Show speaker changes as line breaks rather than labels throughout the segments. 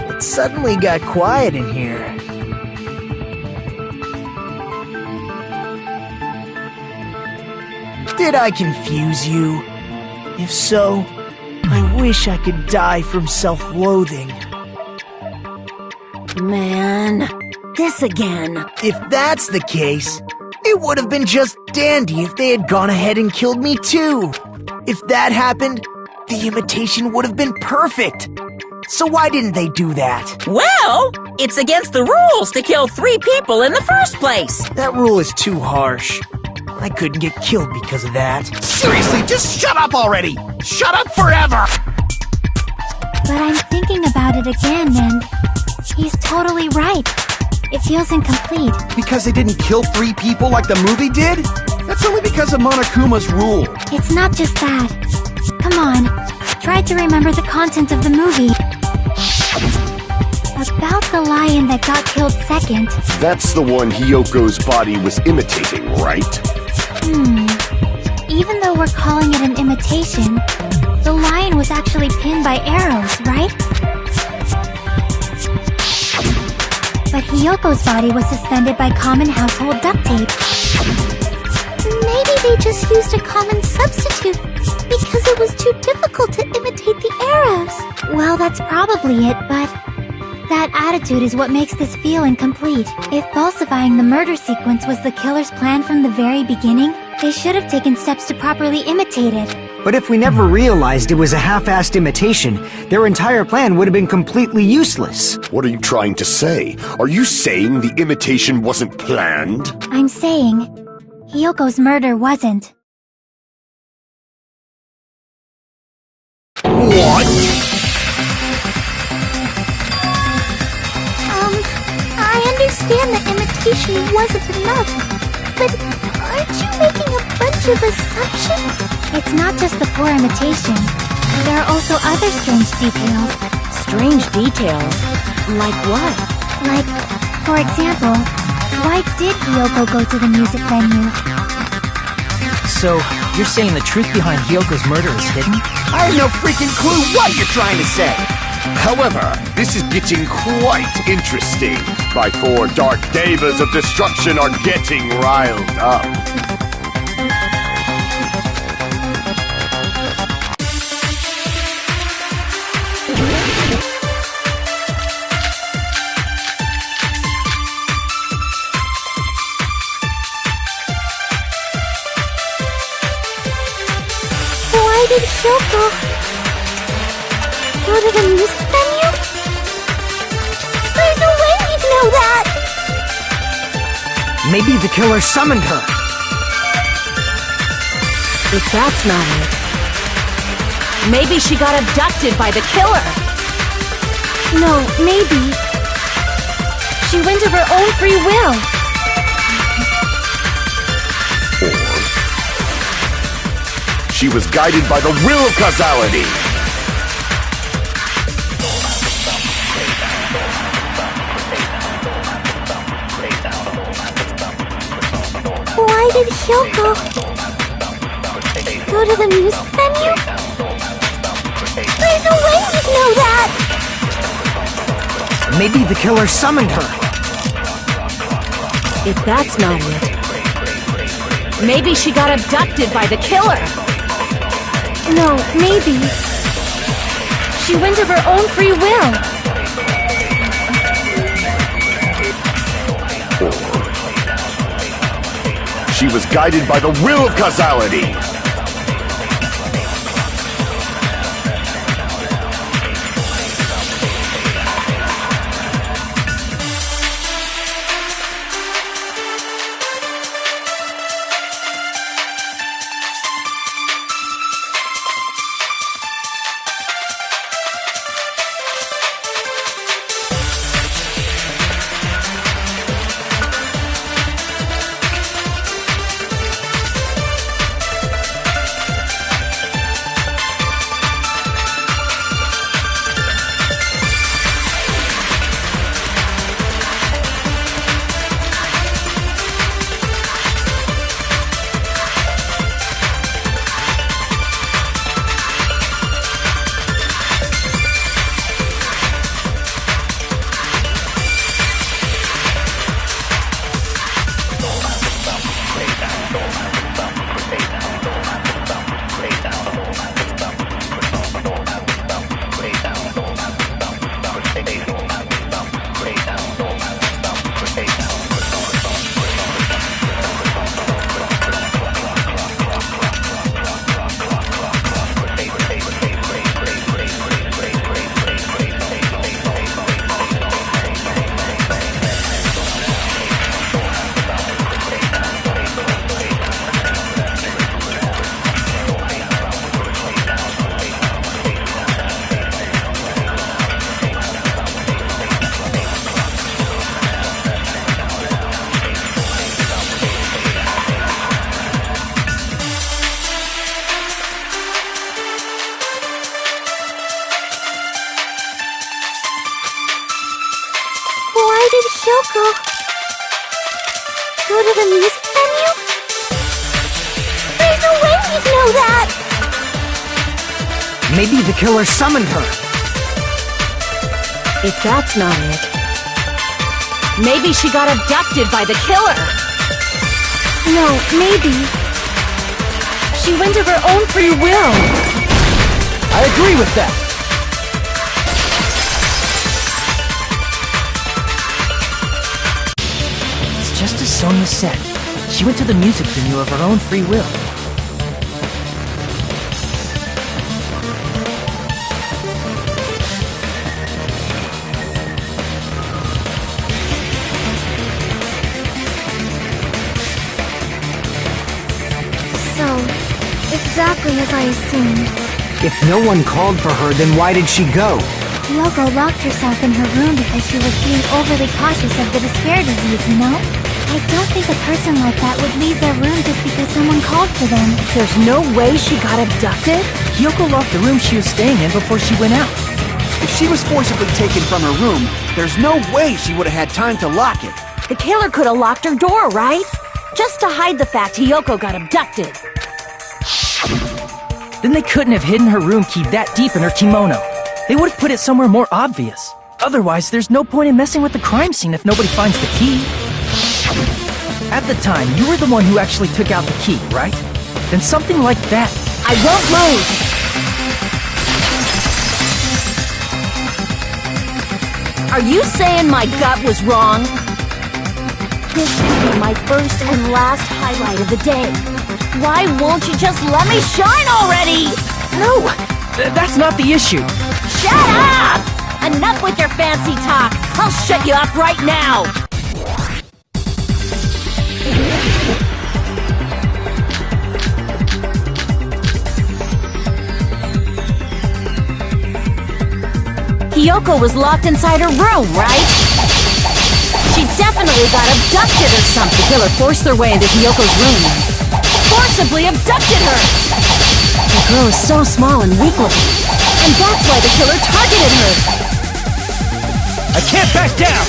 It suddenly got quiet in here. Did I confuse you? If so, I wish I could die from self-loathing.
Man, this again.
If that's the case, it would have been just dandy if they had gone ahead and killed me too. If that happened, the imitation would have been perfect. So why didn't they do that?
Well, it's against the rules to kill 3 people in the first place.
That rule is too harsh. I couldn't get killed because of that.
Seriously, just shut up already! Shut up forever!
But I'm thinking about it again, and he's totally right. It feels incomplete.
Because they didn't kill 3 people like the movie did? That's only because of Monokuma's rule.
It's not just that. Come on, try to remember the content of the movie. About the lion that got killed second.
That's the one Hiyoko's body was imitating, right?
Even though we're calling it an imitation, the lion was actually pinned by arrows, right? But Hiyoko's body was suspended by common household duct tape. Maybe they just used a common substitute because it was too difficult to imitate the arrows. Well, that's probably it, but that attitude is what makes this feel incomplete. If falsifying the murder sequence was the killer's plan from the very beginning, they should have taken steps to properly imitate it.
But if we never realized it was a half-assed imitation, their entire plan would have been completely useless.
What are you trying to say? Are you saying the imitation wasn't planned?
I'm saying Hiyoko's murder wasn't.
What?
I understand that imitation wasn't enough, but aren't you making a bunch of assumptions? It's not just the poor imitation. There are also other strange details.
Strange details? Like what?
Like, for example, why did Hiyoko go to the music venue?
So, you're saying the truth behind Hiyoko's murder is hidden?
I have no freaking clue what you're trying to say!
However, this is getting quite interesting. My 4 dark devas of destruction are getting riled up.
Why did Hiyoko go to the music venue? There's no way we'd know that!
Maybe the killer summoned her.
If that's not it, maybe she got abducted by the killer.
No, maybe she went of her own free will.
Or she was guided by the will of causality.
Why did Hiyoko go to the music venue? There's no way we'd know that!
Maybe the killer summoned her.
If that's not it, maybe she got abducted by the killer.
No, maybe she went of her own free will.
She was guided by the will of causality.
Yoko, go to the music venue? There's no way he'd know that!
Maybe the killer summoned her.
If that's not it, maybe she got abducted by the killer.
No, maybe. She went of her own free will.
I agree with that.
It's just as Sonia said. She went to the music venue of her own free will.
So, exactly as I assumed.
If no one called for her, then why did she go?
Yoko locked herself in her room because she was being overly cautious of the despair disease, you know? I don't think a person like that would leave their room just because someone called for them.
There's no way she got abducted?
Yoko locked the room she was staying in before she went out.
If she was forcibly taken from her room, there's no way she would have had time to lock it.
The killer could have locked her door, right? Just to hide the fact Hiyoko got abducted.
Then they couldn't have hidden her room key that deep in her kimono. They would have put it somewhere more obvious. Otherwise, there's no point in messing with the crime scene if nobody finds the key. At the time, you were the one who actually took out the key, right? Then something like that.
I won't lose! Are you saying my gut was wrong? This will be my first and last highlight of the day. Why won't you just let me shine already?
No! That's not the issue.
Shut up! Enough with your fancy talk! I'll shut you up right now! Hiyoko was locked inside her room, right? She definitely got abducted or something. The killer forced their way into Hiyoko's room. Forcibly abducted her! The girl is so small and weak-looking. And that's why the killer targeted her!
I can't back down!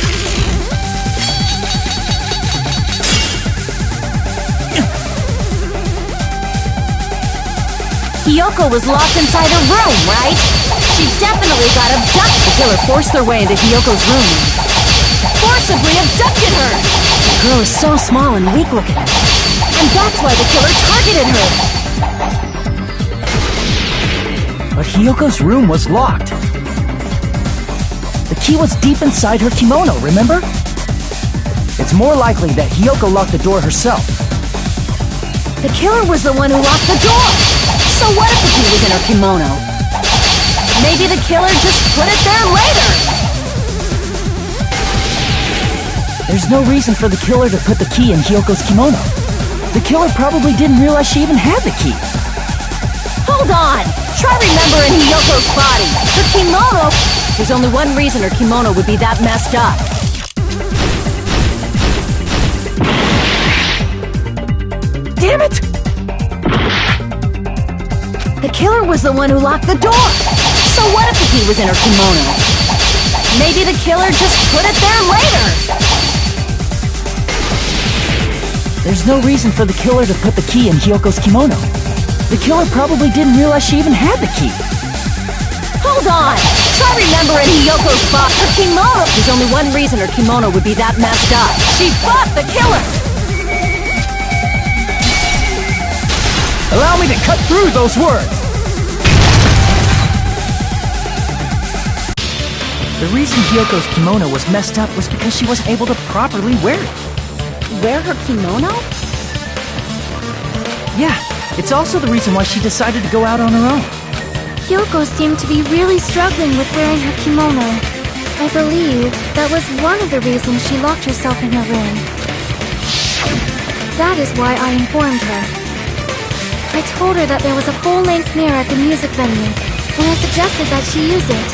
Hiyoko was locked inside her room, right? She definitely got abducted. The killer forced their way into Hiyoko's room. Forcibly abducted her! The girl is so small and weak-looking. And that's why the killer targeted her!
But Hiyoko's room was locked. The key was deep inside her kimono, remember? It's more likely that Hiyoko locked the door herself.
The killer was the one who locked the door! So what if the key was in her kimono? Maybe the killer just put it there later!
There's no reason for the killer to put the key in Hiyoko's kimono. The killer probably didn't realize she even had the key.
Hold on! Try remembering Hiyoko's body. Her kimono... There's only one reason her kimono would be that messed up.
Damn it!
The killer was the one who locked the door! So what if the key was in her kimono? Maybe the killer just put it there later!
There's no reason for the killer to put the key in Hiyoko's kimono. The killer probably didn't realize she even had the key.
Hold on! Try remembering Hiyoko's body. Her kimono... There's only one reason her kimono would be that messed up. She fought the killer!
Allow me to cut through those words! The reason Hiyoko's kimono was messed up was because she wasn't able to properly wear it.
Wear her kimono?
Yeah, it's also the reason why she decided to go out on her own.
Yoko seemed to be really struggling with wearing her kimono. I believe that was one of the reasons she locked herself in her room. That is why I informed her. I told her that there was a full-length mirror at the music venue, and I suggested that she use it.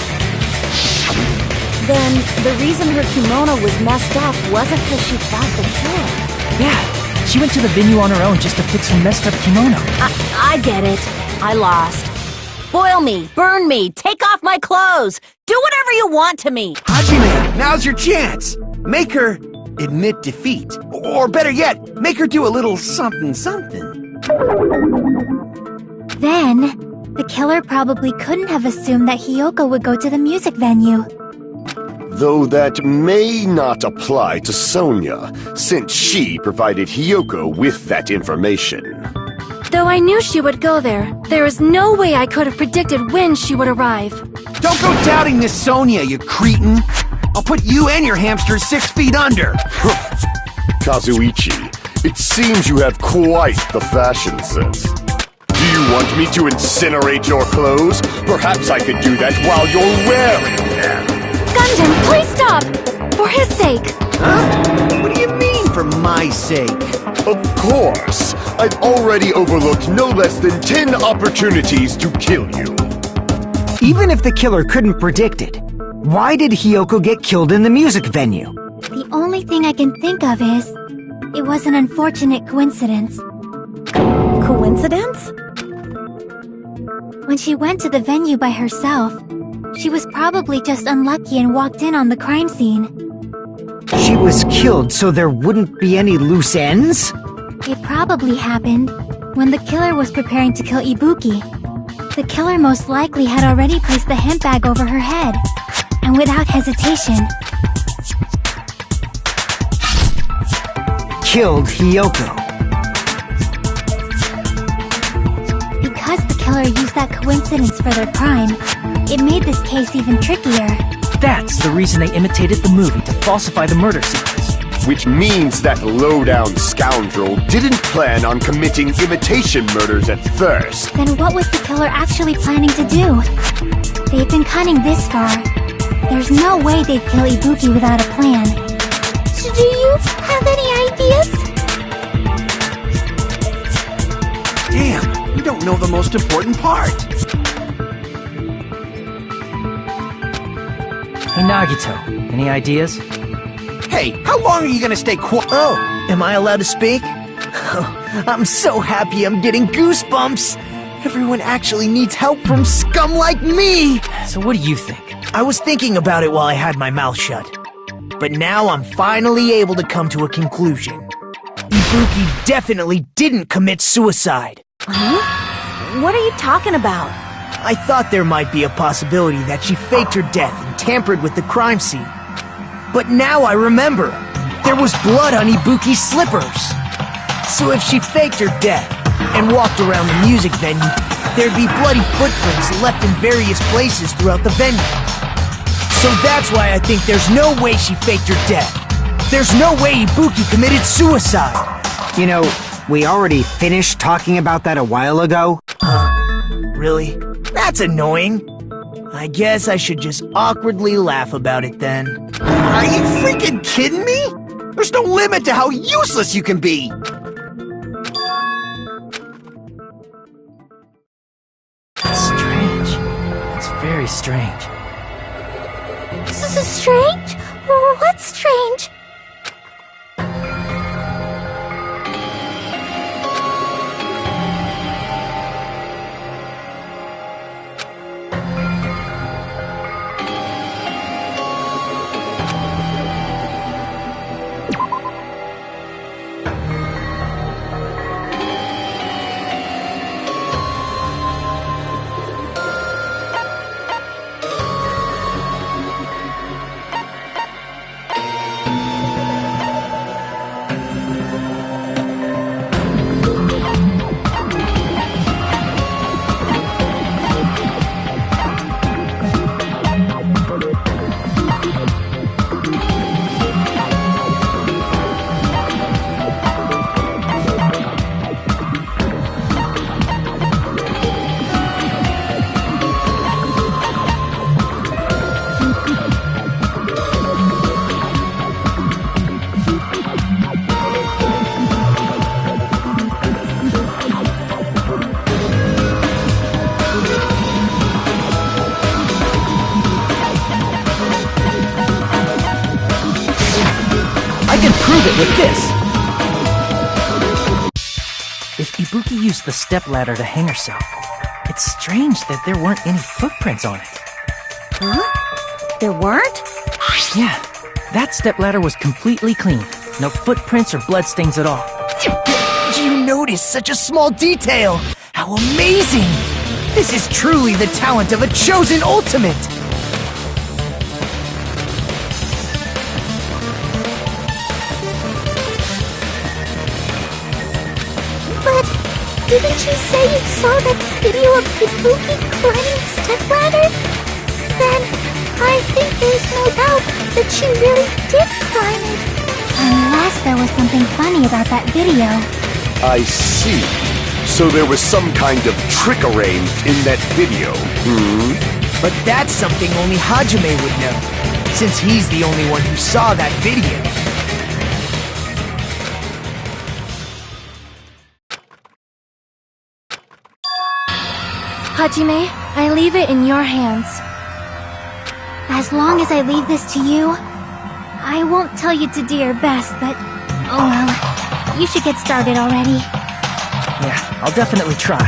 Then, the reason her kimono was messed up wasn't because she fought the killer.
Yeah, she went to the venue on her own just to fix her messed up kimono.
I get it. I lost. Boil me, burn me, take off my clothes, do whatever you want to me.
Hajime, now's your chance. Make her admit defeat. Or better yet, make her do a little something.
Then, the killer probably couldn't have assumed that Hiyoko would go to the music venue.
Though that may not apply to Sonia, since she provided Hiyoko with that information.
Though I knew she would go there, there is no way I could have predicted when she would arrive.
Don't go doubting Miss Sonia, you cretin! I'll put you and your hamster 6 feet under!
Kazuichi, it seems you have quite the fashion sense. Do you want me to incinerate your clothes? Perhaps I could do that while you're wearing them.
Gundam, please stop! For his sake!
Huh? What do you mean, for my sake?
Of course! I've already overlooked no less than 10 opportunities to kill you.
Even if the killer couldn't predict it, why did Hiyoko get killed in the music venue?
The only thing I can think of is, it was an unfortunate coincidence.
Coincidence?
When she went to the venue by herself, she was probably just unlucky and walked in on the crime scene.
She was killed so there wouldn't be any loose ends?
It probably happened when the killer was preparing to kill Ibuki. The killer most likely had already placed the hemp bag over her head, and without hesitation,
killed Hiyoko.
Because the killer used that coincidence for their crime, it made this case even trickier.
That's the reason they imitated the movie to falsify the murder sequence.
Which means that low-down scoundrel didn't plan on committing imitation murders at first.
Then what was the killer actually planning to do? They've been cunning this far. There's no way they'd kill Ibuki without a plan. Do you have any ideas?
Damn, you don't know the most important part.
Hey Nagito, any ideas?
Hey, how long are you gonna stay quiet?
Oh, am I allowed to speak? Oh, I'm so happy I'm getting goosebumps. Everyone actually needs help from scum like me.
So what do you think?
I was thinking about it while I had my mouth shut. But now I'm finally able to come to a conclusion. Ibuki definitely didn't commit suicide.
Huh? What are you talking about?
I thought there might be a possibility that she faked her death and tampered with the crime scene. But now I remember, there was blood on Ibuki's slippers. So if she faked her death and walked around the music venue, there'd be bloody footprints left in various places throughout the venue. So that's why I think there's no way she faked her death. There's no way Ibuki committed suicide.
You know, we already finished talking about that a while ago.
Really? That's annoying. I guess I should just awkwardly laugh about it then.
Are you freaking kidding me? There's no limit to how useless you can be.
That's strange. It's very strange.
This is strange? What's strange?
Prove it with this! If Ibuki used the stepladder to hang herself, it's strange that there weren't any footprints on it.
Huh? There weren't?
Yeah, That stepladder was completely clean. No footprints or bloodstains at all.
Do you notice such a small detail? How amazing! This is truly the talent of a chosen ultimate!
But didn't you say you saw that video of Ibuki climbing the stepladder? Then I think there's no doubt that she really did climb it. Unless there was something funny about that video.
I see. So there was some kind of trick arranged in that video,
But that's something only Hajime would know, since he's the only one who saw that video.
Hajime, I leave it in your hands.
As long as I leave this to you, I won't tell you to do your best, but oh well, you should get started already.
Yeah, I'll definitely try.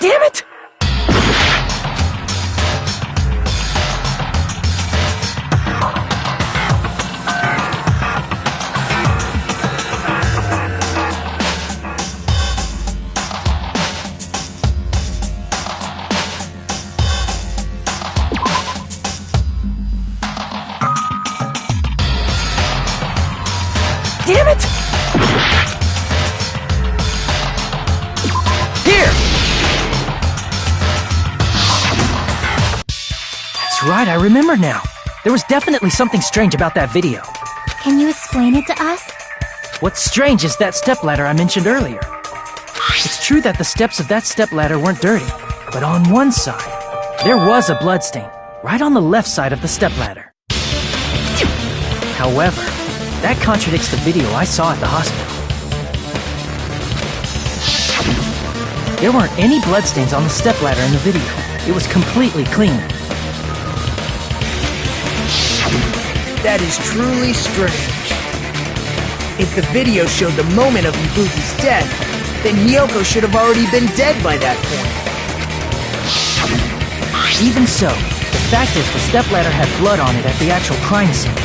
Damn it! Damn it! Here!
That's right, I remember now. There was definitely something strange about that video.
Can you explain it to us?
What's strange is that stepladder I mentioned earlier. It's true that the steps of that stepladder weren't dirty, but on one side, there was a bloodstain, right on the left side of the stepladder. However, that contradicts the video I saw at the hospital. There weren't any bloodstains on the stepladder in the video. It was completely clean.
That is truly strange. If the video showed the moment of Ibuki's death, then Hiyoko should have already been dead by that point.
Even so, the fact is the stepladder had blood on it at the actual crime scene.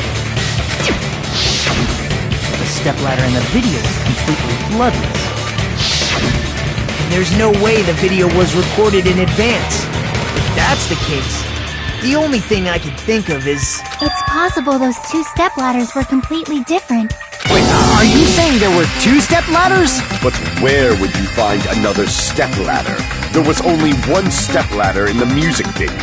The stepladder in the video was completely bloodless.
And there's no way the video was recorded in advance. If that's the case, the only thing I can think of is...
It's possible those two stepladders were completely different.
Wait, are you saying there were two stepladders?
But where would you find another stepladder? There was only one stepladder in the music video.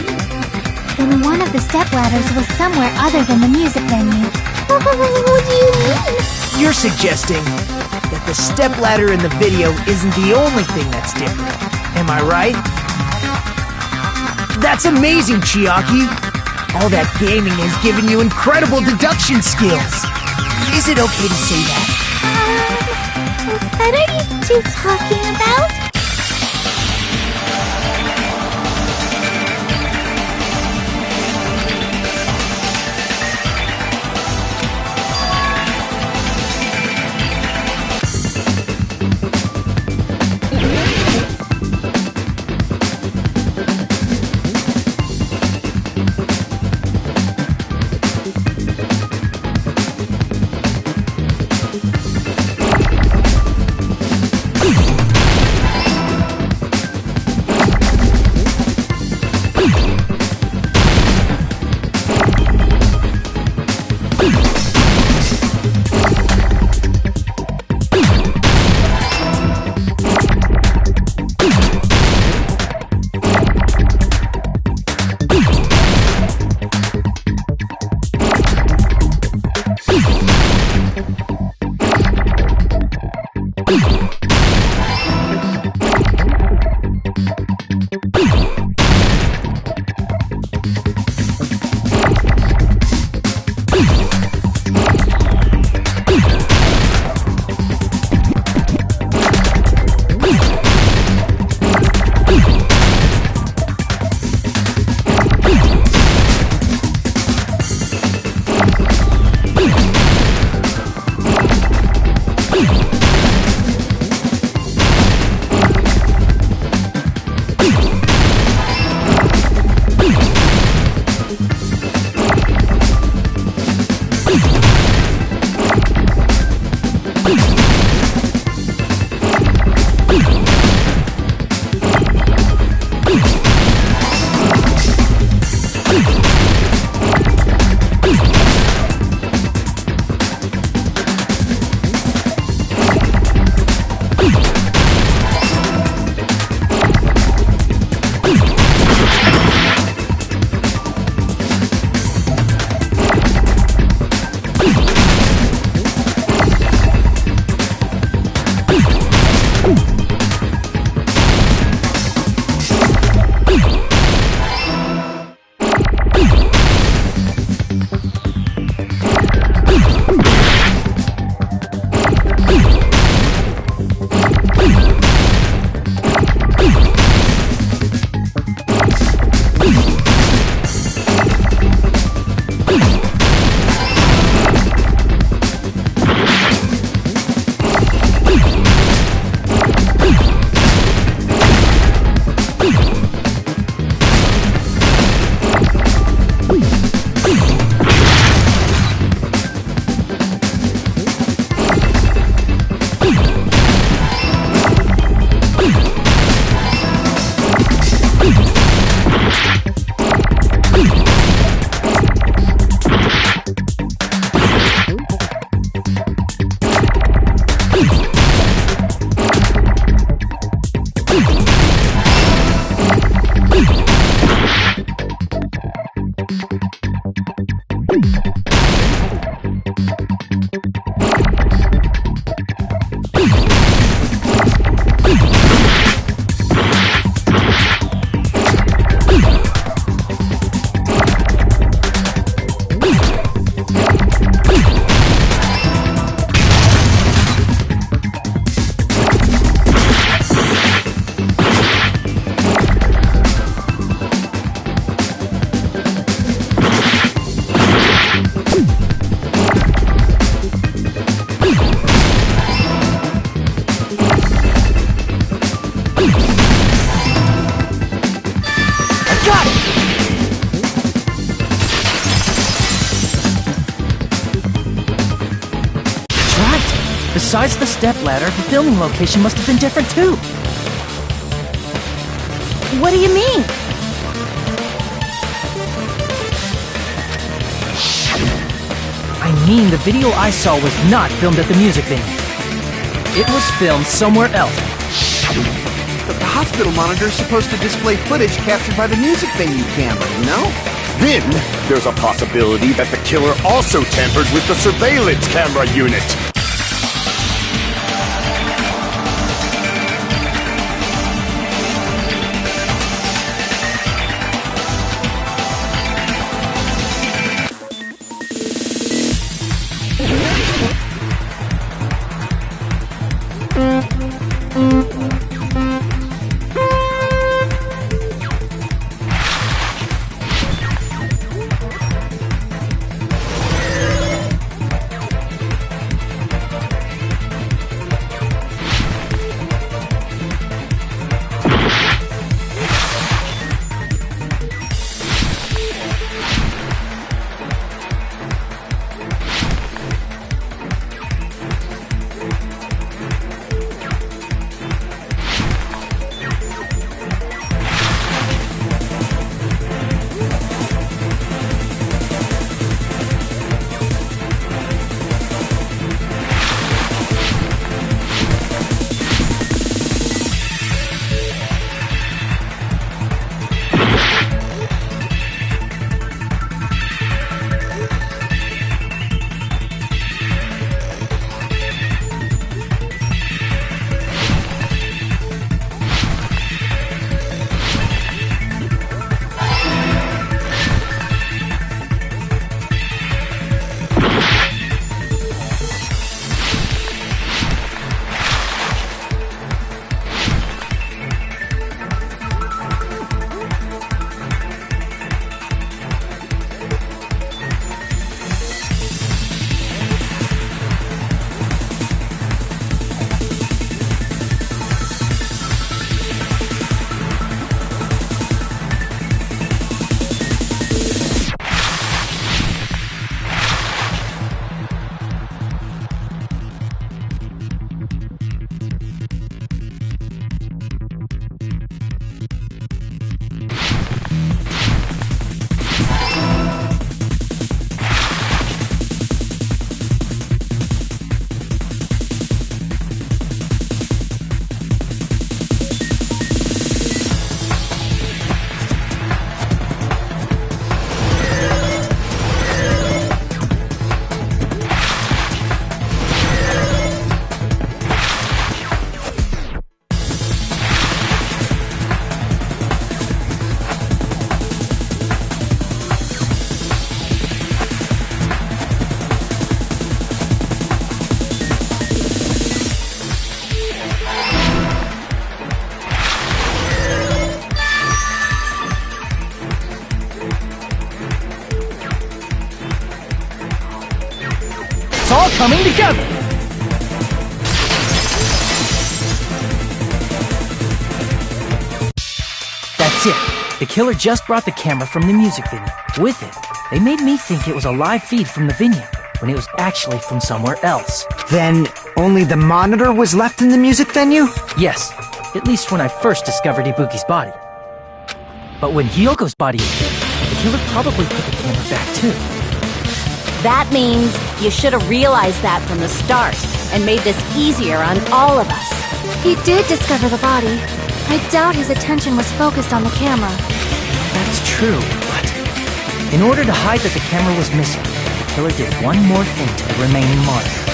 Then one of the stepladders was somewhere other than the music venue. What do you mean?
You're suggesting that the stepladder in the video isn't the only thing that's different. Am I right? That's amazing, Chiaki! All that gaming has given you incredible deduction skills! Is it okay to say that?
What are you two talking about?
Besides the stepladder, the filming location must have been different too.
What do you mean?
I mean, the video I saw was not filmed at the music venue. It was filmed somewhere else.
The hospital monitor is supposed to display footage captured by the music venue camera, you know?
Then, there's a possibility that the killer also tampered with the surveillance camera unit.
All coming together! That's it. The killer just brought the camera from the music venue. With it, they made me think it was a live feed from the venue, when it was actually from somewhere else.
Then, only the monitor was left in the music venue?
Yes, at least when I first discovered Ibuki's body. But when Hyoko's body appeared, the killer probably put the camera back too.
That means you should have realized that from the start and made this easier on all of us.
He did discover the body. I doubt his attention was focused on the camera.
That's true, but in order to hide that the camera was missing, the killer did one more thing to the remaining monitor.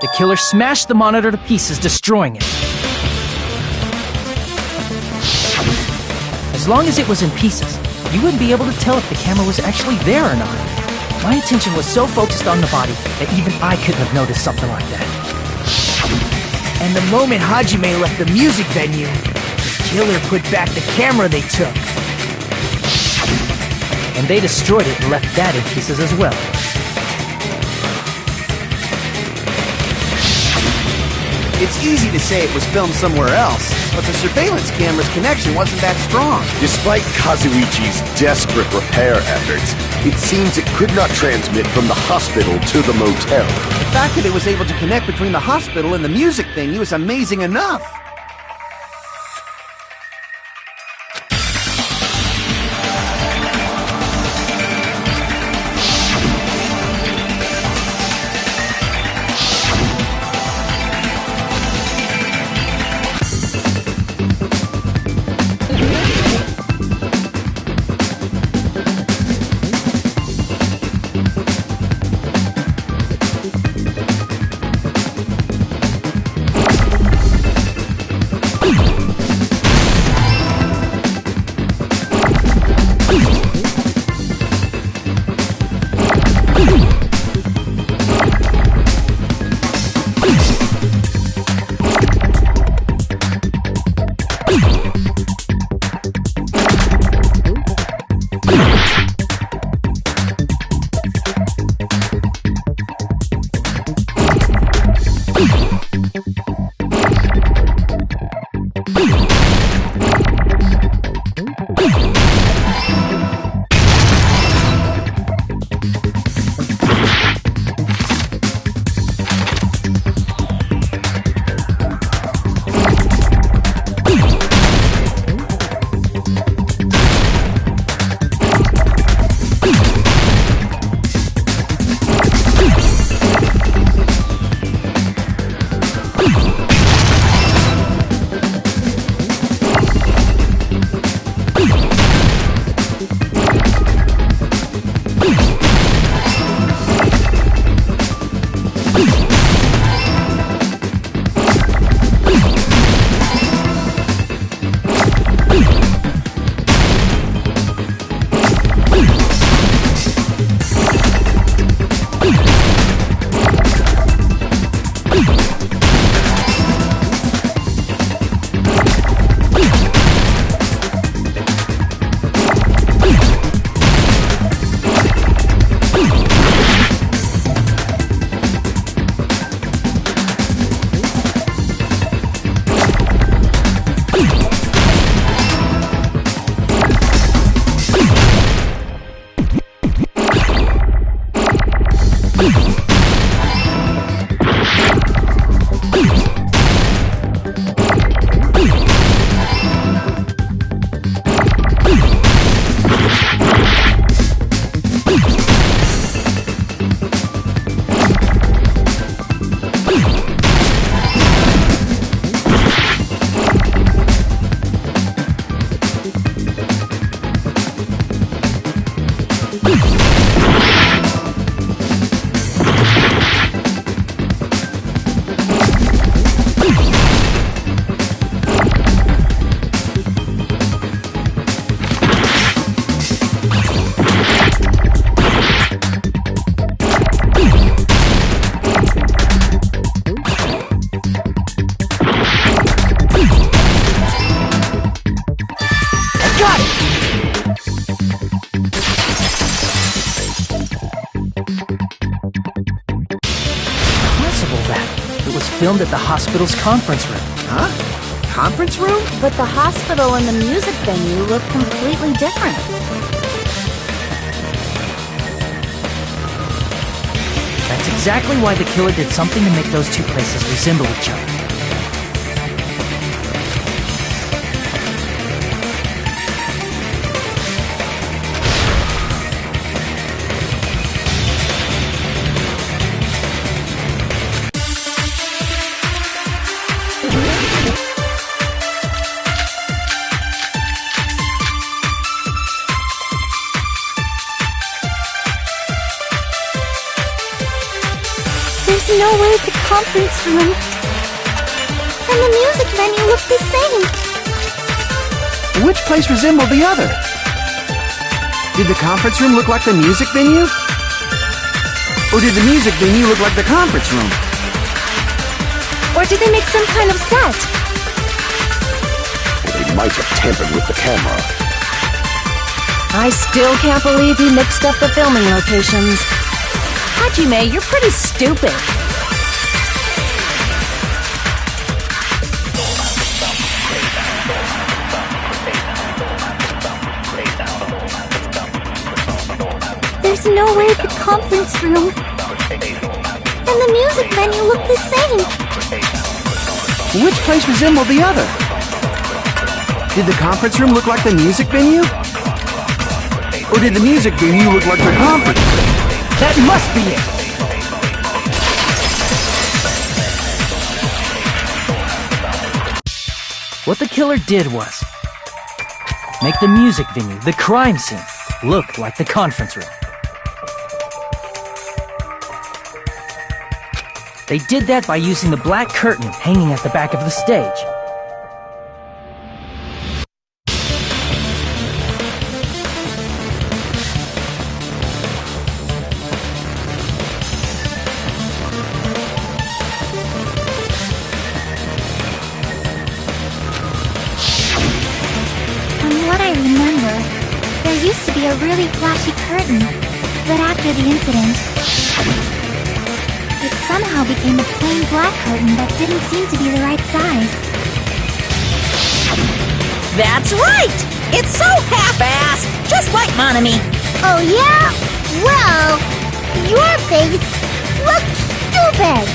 The killer smashed the monitor to pieces, destroying it. As long as it was in pieces, you wouldn't be able to tell if the camera was actually there or not. My attention was so focused on the body that even I couldn't have noticed something like that.
And the moment Hajime left the music venue, the killer put back the camera they took.
And they destroyed it and left that in pieces as well.
It's easy to say it was filmed somewhere else, but the surveillance camera's connection wasn't that strong.
Despite Kazuichi's desperate repair efforts, it seems it could not transmit from the hospital to the motel.
The fact that it was able to connect between the hospital and the music venue was amazing enough.
Filmed at the hospital's conference room.
Huh? Conference room?
But the hospital and the music venue look completely different.
That's exactly why the killer did something to make those two places resemble each other.
There's no way the conference room and the music venue look the same.
Which place resembled the other? Did the conference room look like the music venue? Or did the music venue look like the conference room?
Or did they make some kind of set?
They might have tampered with the camera.
I still can't believe he mixed up the filming locations. Hajime, you're pretty stupid.
There's no way the conference room and the music venue look the same.
Which place resembled the other? Did the conference room look like the music venue? Or did the music venue look like the conference room?
That must be it! What the killer did was make the music venue, the crime scene, look like the conference room. They did that by using the black curtain hanging at the back of the stage.
From what I remember, there used to be a really flashy curtain, but after the incident, it somehow became a plain black curtain that didn't seem to be the right size.
That's right! It's so half-assed, just like Monami.
Oh yeah? Well, your face looks stupid!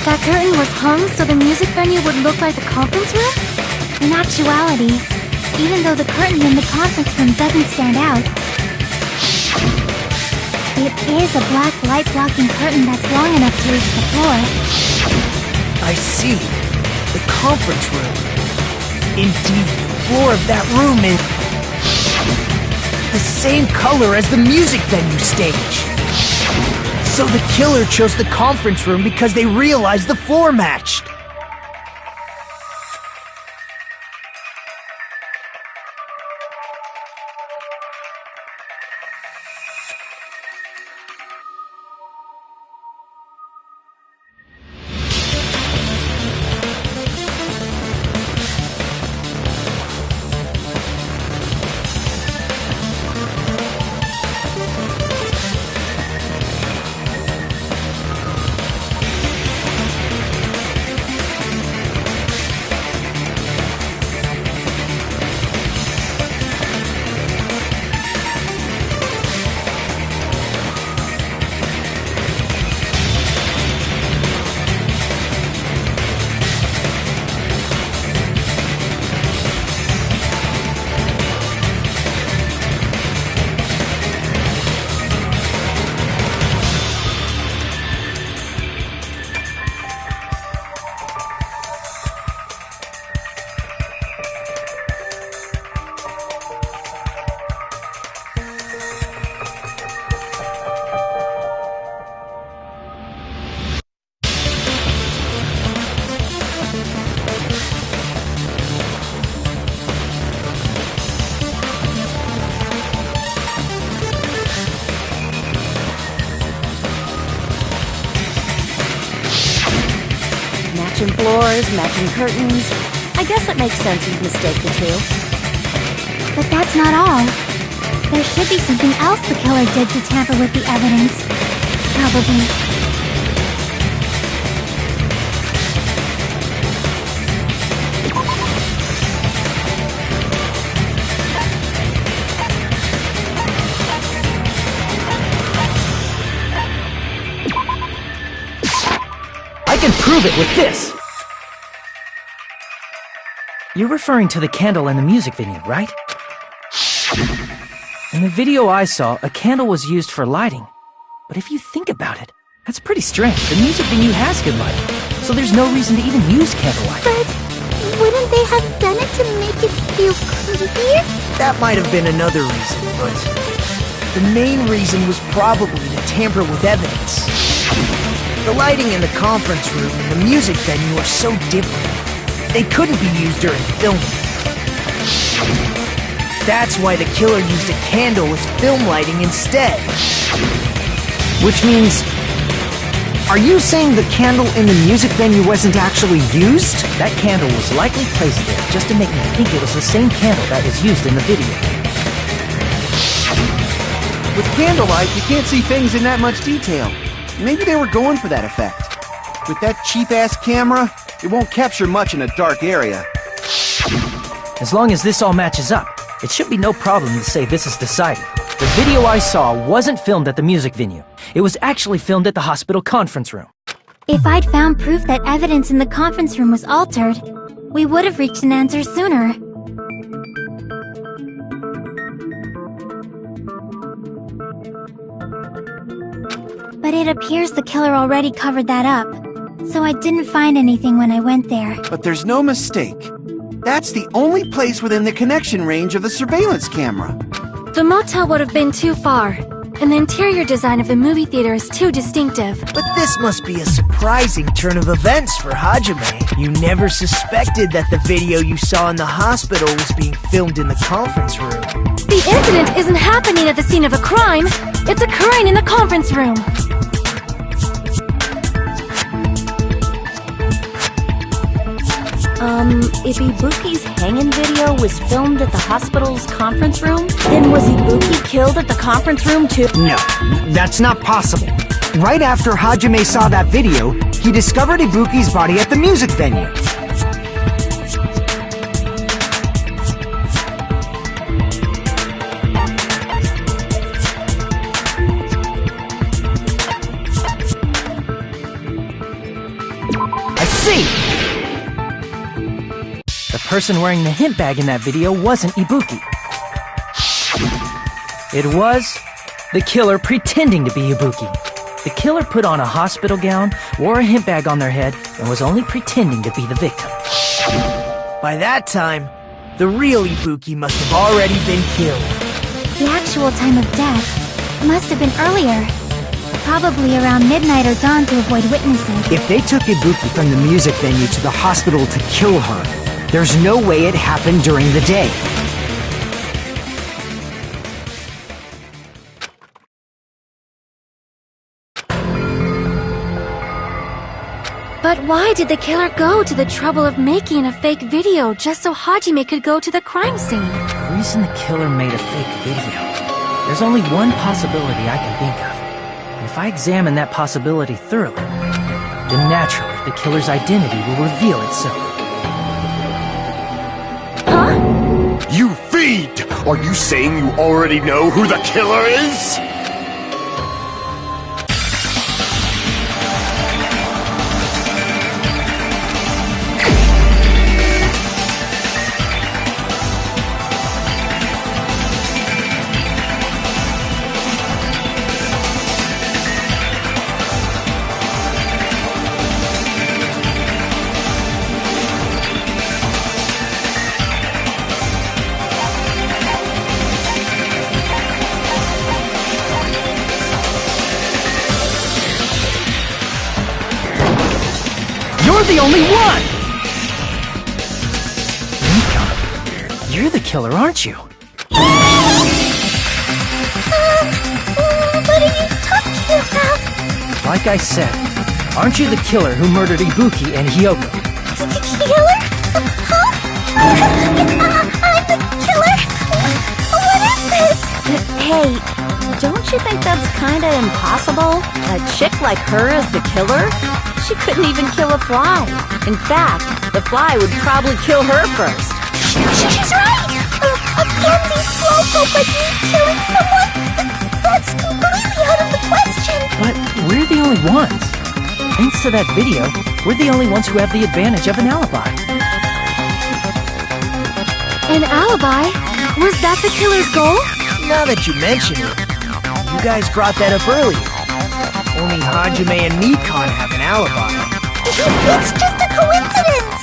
That curtain was hung so the music venue would look like the conference room?
In actuality, even though the curtain in the conference room doesn't stand out, it is a black light-blocking curtain that's long enough to reach the floor.
I see. The conference room. Indeed, the floor of that room is the same color as the music venue stage. So the killer chose the conference room because they realized the floor matched.
Matching floors, matching curtains. I guess it makes sense you'd mistake the two.
But that's not all. There should be something else the killer did to tamper with the evidence. Probably.
I can prove it with this! You're referring to the candle in the music venue, right? In the video I saw, a candle was used for lighting. But if you think about it, that's pretty strange. The music venue has good lighting, so there's no reason to even use candlelight.
But wouldn't they have done it to make it feel creepier?
That might have been another reason, but the main reason was probably to tamper with evidence. The lighting in the conference room and the music venue are so different. They couldn't be used during filming. That's why the killer used a candle as film lighting instead.
Which means... Are you saying the candle in the music venue wasn't actually used?
That candle was likely placed there just to make me think it was the same candle that was used in the video.
With candlelight, you can't see things in that much detail. Maybe they were going for that effect. With that cheap-ass camera, it won't capture much in a dark area.
As long as this all matches up, it should be no problem to say this is decided. The video I saw wasn't filmed at the music venue. It was actually filmed at the hospital conference room.
If I'd found proof that evidence in the conference room was altered, we would have reached an answer sooner. But it appears the killer already covered that up, so I didn't find anything when I went there.
But there's no mistake. That's the only place within the connection range of the surveillance camera.
The motel would have been too far, and the interior design of the movie theater is too distinctive.
But this must be a surprising turn of events for Hajime. You never suspected that the video you saw in the hospital was being filmed in the conference room.
The incident isn't happening at the scene of a crime. It's occurring in the conference room.
If Ibuki's hanging video was filmed at the hospital's conference room, then was Ibuki killed at the conference room too?
No, that's not possible. Right after Hajime saw that video, he discovered Ibuki's body at the music venue.
I see! The person wearing the hint bag in that video wasn't Ibuki. It was the killer pretending to be Ibuki. The killer put on a hospital gown, wore a hint bag on their head, and was only pretending to be the victim.
By that time, the real Ibuki must have already been killed.
The actual time of death must have been earlier. Probably around midnight or dawn to avoid witnesses.
If they took Ibuki from the music venue to the hospital to kill her, there's no way it happened during the day.
But why did the killer go to the trouble of making a fake video just so Hajime could go to the crime scene?
The reason the killer made a fake video, there's only one possibility I can think of. And if I examine that possibility thoroughly, then naturally the killer's identity will reveal itself.
You fiend! Are you saying you already know who the killer is?
You're the only one! Mika, you're the killer, aren't you?
What are you talking about?
Like I said, aren't you the killer who murdered Ibuki and Hyoko?
Killer? Huh? I'm the killer? What is this?
Hey, don't you think that's kinda impossible? A chick like her as the killer? She couldn't even kill a fly. In fact, the fly would probably kill her first.
She's right! A pansy slowpoke like me killing someone? That's completely out of the question!
But we're the only ones. Thanks to that video, we're the only ones who have the advantage of an alibi.
An alibi? Was that the killer's goal?
Now that you mention it, you guys brought that up earlier. Only Hajime and Mikan have an alibi.
It's just a coincidence!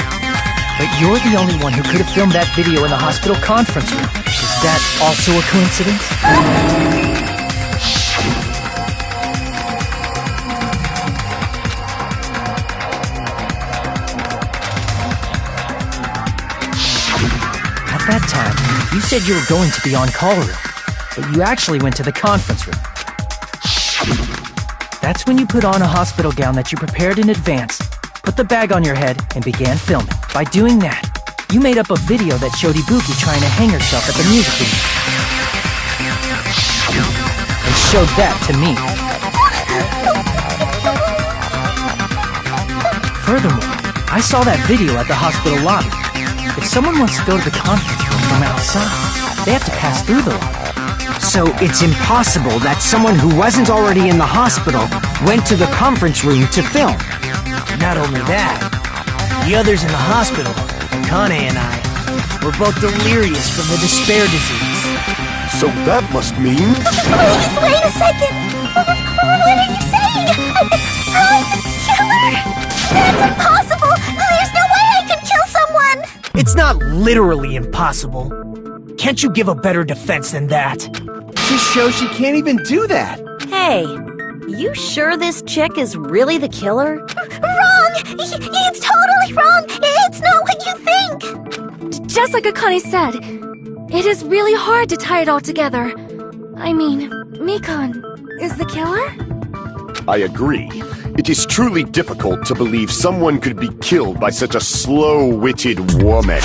But you're the only one who could have filmed that video in the hospital conference room. Is that also a coincidence? At that time, you said you were going to the on-call room, but you actually went to the conference room. That's when you put on a hospital gown that you prepared in advance, put the bag on your head, and began filming. By doing that, you made up a video that showed Ibuki trying to hang herself at the music video. And showed that to me. Furthermore, I saw that video at the hospital lobby. If someone wants to go to the conference room from outside, they have to pass through the lobby.
So it's impossible that someone who wasn't already in the hospital went to the conference room to film.
Not only that, the others in the hospital, Akane and I, were both delirious from the despair disease.
So that must mean...
Please, wait a second! What are you saying? I'm the killer? That's impossible! There's no way I could kill someone!
It's not literally impossible. Can't you give a better defense than that?
Just shows she can't even do that.
Hey, you sure this chick is really the killer?
Wrong! It's totally wrong! It's not what you think!
Just like Akane said, it is really hard to tie it all together. I mean, Mikan is the killer?
I agree. It is truly difficult to believe someone could be killed by such a slow-witted woman.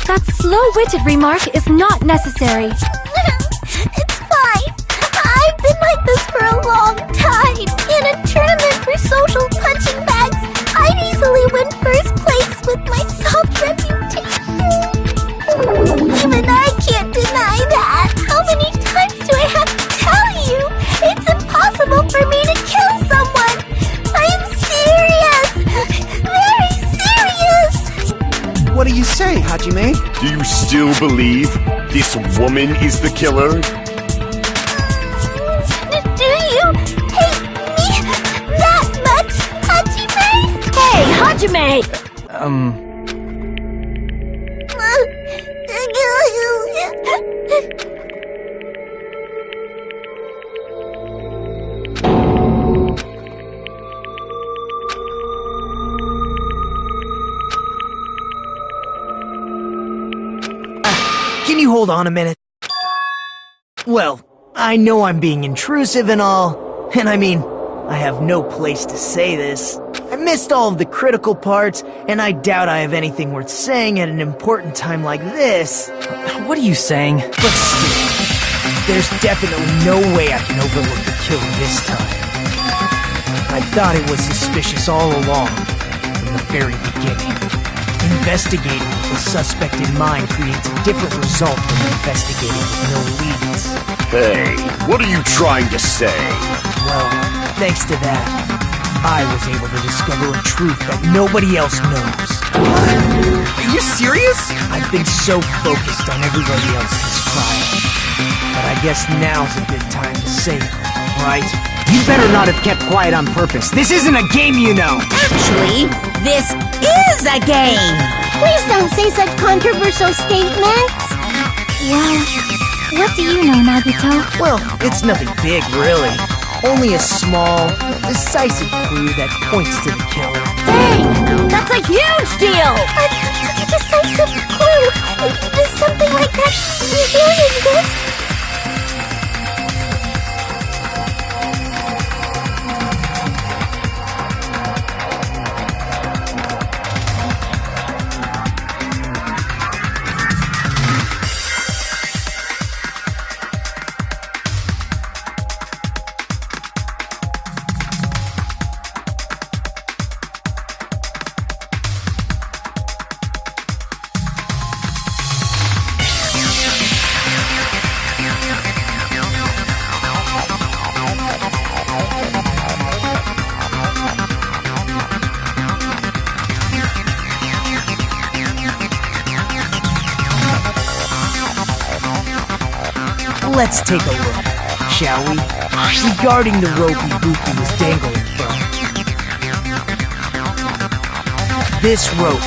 That slow-witted remark is not necessary.
It's fine. I've been like this for a long time. In a tournament for social punching bags, I'd easily win first place with my soft reputation. Even I can't deny that. How many times do I have to tell you? It's impossible for me to kill someone. I'm serious. Very serious.
What do you say, Hajime?
Do you still believe this woman is the killer?
Do you hate me that much, Hajime?
Hey, Hajime!
Can you hold on a minute? Well, I know I'm being intrusive and all, and I mean, I have no place to say this. I missed all of the critical parts, and I doubt I have anything worth saying at an important time like this.
What are you saying?
But still, there's definitely no way I can overlook the killer this time. I thought it was suspicious all along, from the very beginning. Investigating with the suspect in mind creates a different result than investigating with no leads.
Hey, what are you trying to say?
Well, thanks to that, I was able to discover a truth that nobody else knows.
Are you serious?
I've been so focused on everybody else's trial. But I guess now's a good time to say it, right?
You better not have kept quiet on purpose. This isn't a game, you know.
Actually, this is a game!
Please don't say such controversial statements. Well, what do you know, Nagito?
Well, it's nothing big, really. Only a small, decisive clue that points to the killer.
Dang! That's a huge deal!
A decisive clue? Does something like that really exist?
Let's take a look, shall we? Regarding the rope Ibuki was dangling from. This rope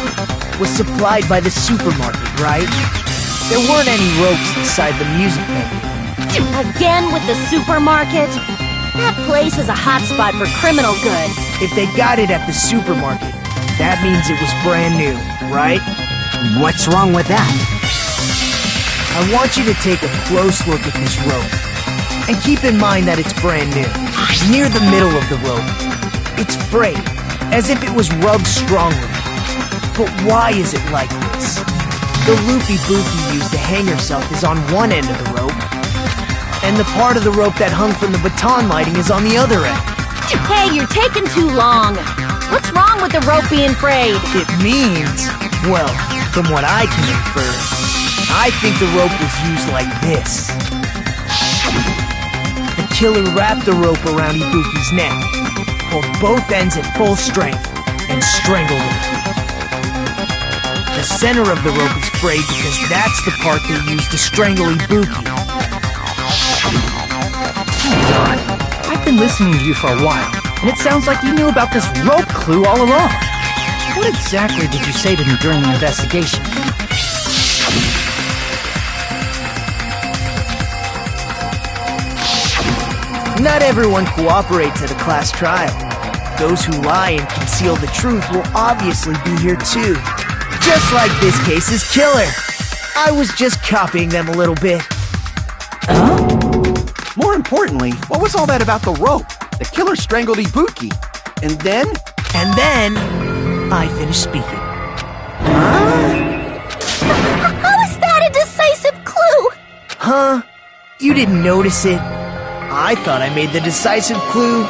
was supplied by the supermarket, right? There weren't any ropes inside the music venue.
Again with the supermarket? That place is a hotspot for criminal goods.
If they got it at the supermarket, that means it was brand new, right?
What's wrong with that?
I want you to take a close look at this rope. And keep in mind that it's brand new. Near the middle of the rope, it's frayed, as if it was rubbed strongly. But why is it like this? The loop Ibuki used to hang herself is on one end of the rope, and the part of the rope that hung from the baton lighting is on the other end.
Hey, you're taking too long. What's wrong with the rope being frayed?
It means, well, from what I can infer, I think the rope was used like this. The killer wrapped the rope around Ibuki's neck, pulled both ends at full strength, and strangled her. The center of the rope is frayed because that's the part they used to strangle Ibuki.
Don, I've been listening to you for a while, and it sounds like you knew about this rope clue all along. What exactly did you say to me during the investigation?
Not everyone cooperates at a class trial. Those who lie and conceal the truth will obviously be here too. Just like this case's killer. I was just copying them a little bit.
More importantly, what was all that about the rope? The killer strangled Ibuki. And then?
And then, I finished speaking.
How is that a decisive clue?
Huh? You didn't notice it? I thought I made the decisive clue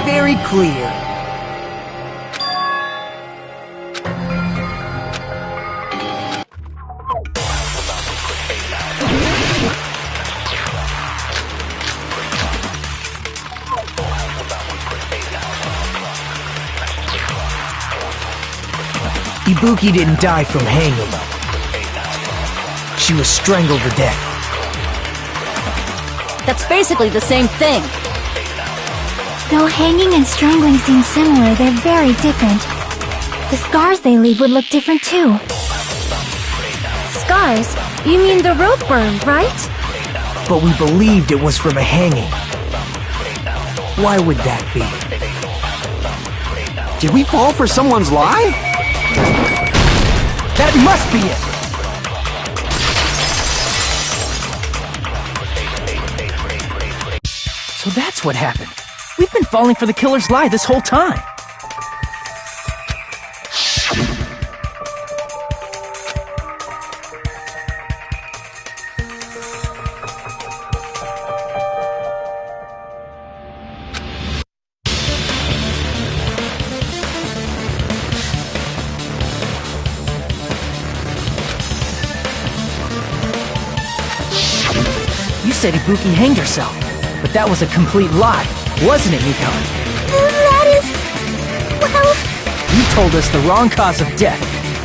very clear. Ibuki didn't die from hanging. She was strangled to death.
That's basically the same thing.
Though hanging and strangling seem similar, they're very different. The scars they leave would look different too.
Scars? You mean the rope burn, right?
But we believed it was from a hanging. Why would that be?
Did we fall for someone's lie?
That must be it! So that's what happened. We've been falling for the killer's lie this whole time. You said Ibuki hanged herself, but that was a complete lie, wasn't it, Nikon?
That is... well...
You told us the wrong cause of death.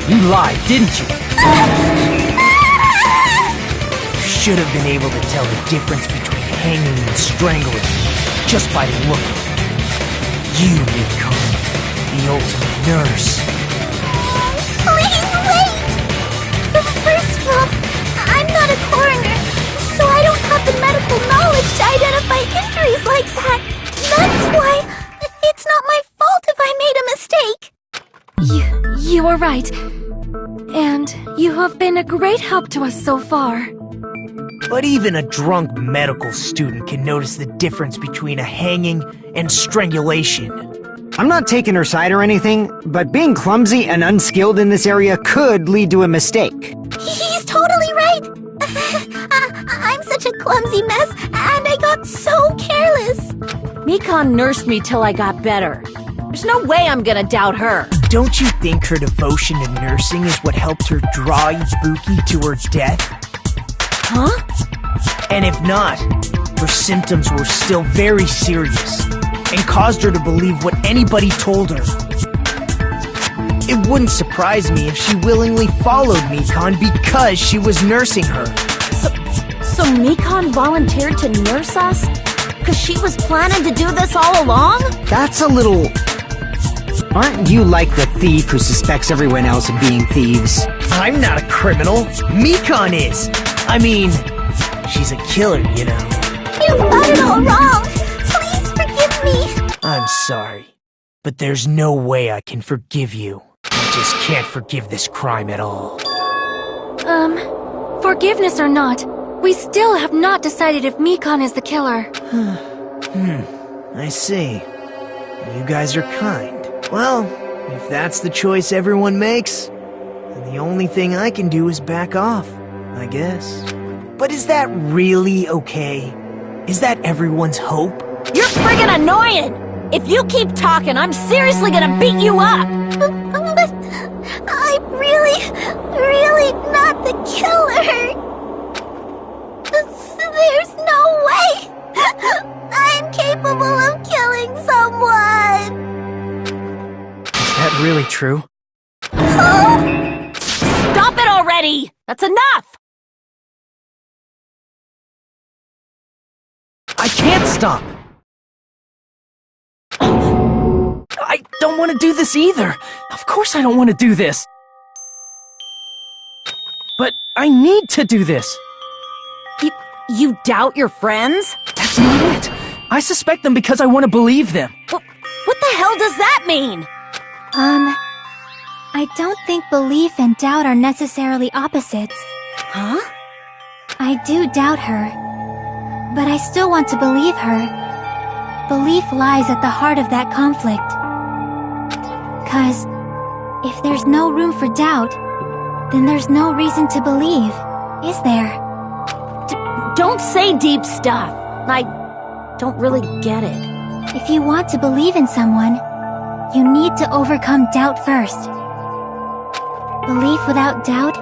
You lied, didn't you?
You should have been able to tell the difference between hanging and strangling just by looking. You, Nikon, the ultimate nurse.
Please wait! First of all, I'm not a coroner, so I don't have the medical knowledge to identify injuries like that. That's why it's not my fault if I made a mistake.
You are right. And you have been a great help to us so far.
But even a drunk medical student can notice the difference between a hanging and strangulation.
I'm not taking her side or anything, but being clumsy and unskilled in this area could lead to a mistake.
He's totally right. I'm such a clumsy mess, and I got so careless.
Mikon nursed me till I got better. There's no way I'm gonna doubt her.
Don't you think her devotion to nursing is what helped her draw Ibuki to her death?
Huh?
And if not, her symptoms were still very serious and caused her to believe what anybody told her. It wouldn't surprise me if she willingly followed Mikon because she was nursing her.
So Mikan volunteered to nurse us? Because she was planning to do this all along?
That's a little... Aren't you like the thief who suspects everyone else of being thieves?
I'm not a criminal. Mikan is. I mean, she's a killer, you know.
You've got it all wrong. Please forgive me.
I'm sorry, but there's no way I can forgive you. I just can't forgive this crime at all.
Forgiveness or not, we still have not decided if Mikan is the killer.
I see. You guys are kind. Well, if that's the choice everyone makes, then the only thing I can do is back off, I guess. But is that really okay? Is that everyone's hope?
You're friggin' annoying! If you keep talking, I'm seriously gonna beat you up!
But I'm really not the killer. There's no way I'm capable of killing someone.
Is that really true?
Stop it already! That's enough!
I can't stop! I don't want to do this either! Of course I don't want to do this! But I need to do this!
You doubt your friends?
That's not it! I suspect them because I want to believe them!
What the hell does that mean?
I don't think belief and doubt are necessarily opposites.
Huh?
I do doubt her, but I still want to believe her. Belief lies at the heart of that conflict. 'Cause if there's no room for doubt, then there's no reason to believe, is there?
Don't say deep stuff. I don't really get it.
If you want to believe in someone, you need to overcome doubt first. Belief without doubt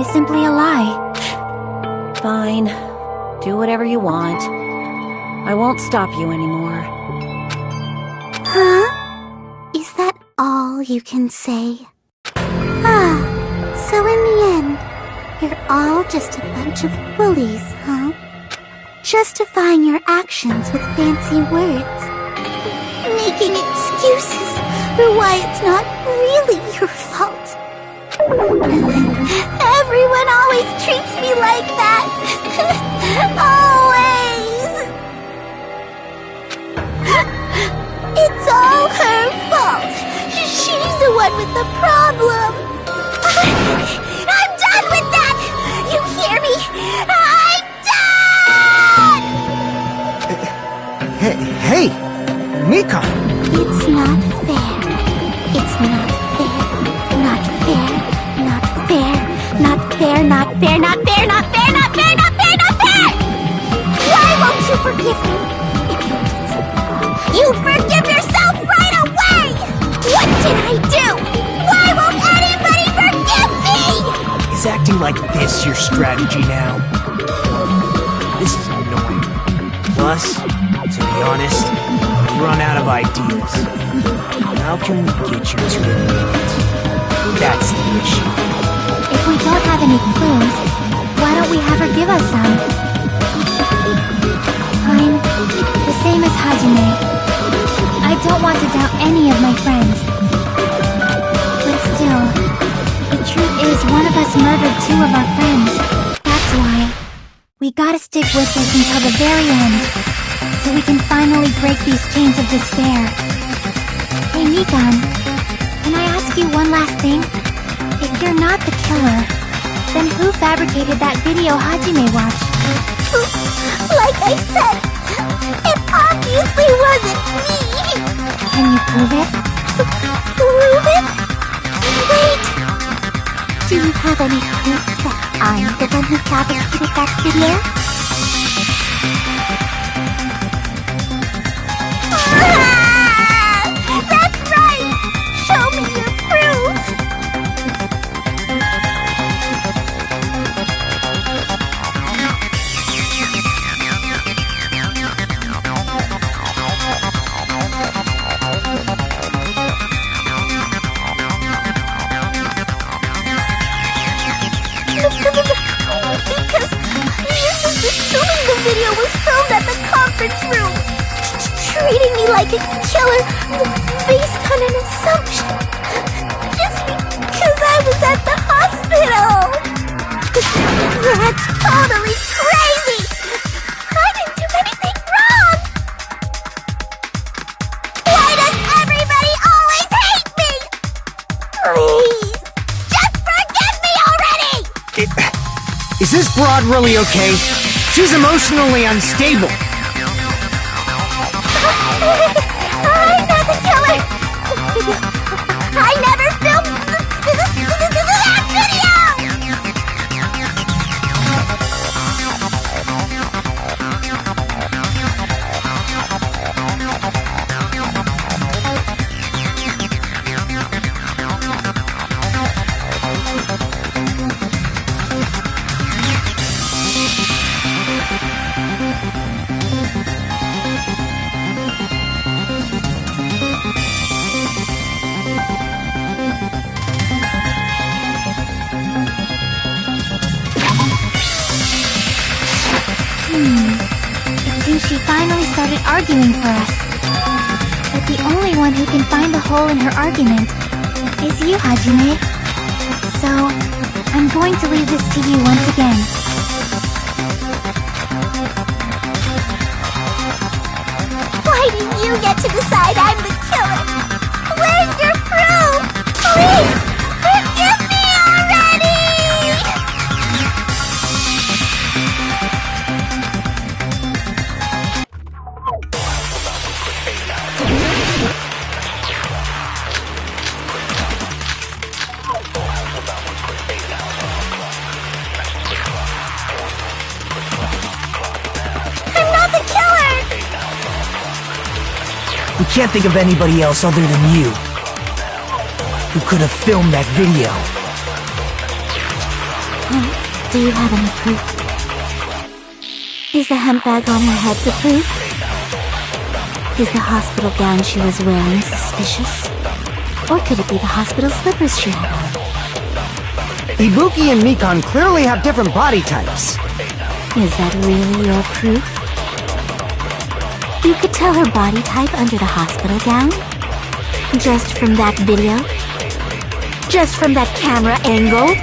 is simply a lie.
Fine. Do whatever you want. I won't stop you anymore.
Huh? Is that all you can say? So in the end, you're all just a bunch of bullies, huh? Justifying your actions with fancy words. Making excuses for why it's not really your fault. Everyone always treats me like that. Always. It's all her fault. She's the one with the problem. I'm done with that. You hear me? I'm done!
Hey, Mika!
It's not fair. It's not fair. Not fair. Not fair. Not fair. Not fair. Not fair. Not fair. Not fair. Not fair. Not fair. Why won't you forgive me? If you did something, you'd forgive yourself right away. What did I do? Why won't anybody forgive me?
Is acting like this your strategy now? This is annoying. Plus, to be honest, I've run out of ideas. How can we get you to admit it? That's the issue.
If we don't have any clues, why don't we have her give us some? I'm the same as Hajime. I don't want to doubt any of my friends. But still, the truth is one of us murdered two of our friends. That's why we gotta stick with this until the very end, so we can finally break these chains of despair. Hey, Mikan, can I ask you one last thing? If you're not the killer, then who fabricated that video Hajime watched? Like I said, it obviously wasn't me! Can you prove it? Prove it? Wait! Do you have any proof that I'm the one who fabricated that video? That's right! Show me your proof! Because you're just a video was filmed at the conference room, treating me like a killer based on an assumption, just because I was at the hospital. That's totally crazy! I didn't do anything wrong! Why does everybody always hate me? Please, just forgive me already!
Is this broad really okay? She's emotionally unstable.
I'm not the killer! I never filmed that video! It seems she finally started arguing for us. But the only one who can find the hole in her argument is you, Hajime. So, I'm going to leave this to you once again. Why didn't you get to decide I'm the killer? Where's your proof? Please, forgive me already! I'm not the killer!
We can't think of anybody else other than you who could have filmed that video.
Do you have any proof? Is the hemp bag on her head the proof? Is the hospital gown she was wearing suspicious? Or could it be the hospital slippers she had on?
Ibuki and Mikan clearly have different body types.
Is that really your proof? You could tell her body type under the hospital gown? Just from that video? Just from that camera angle?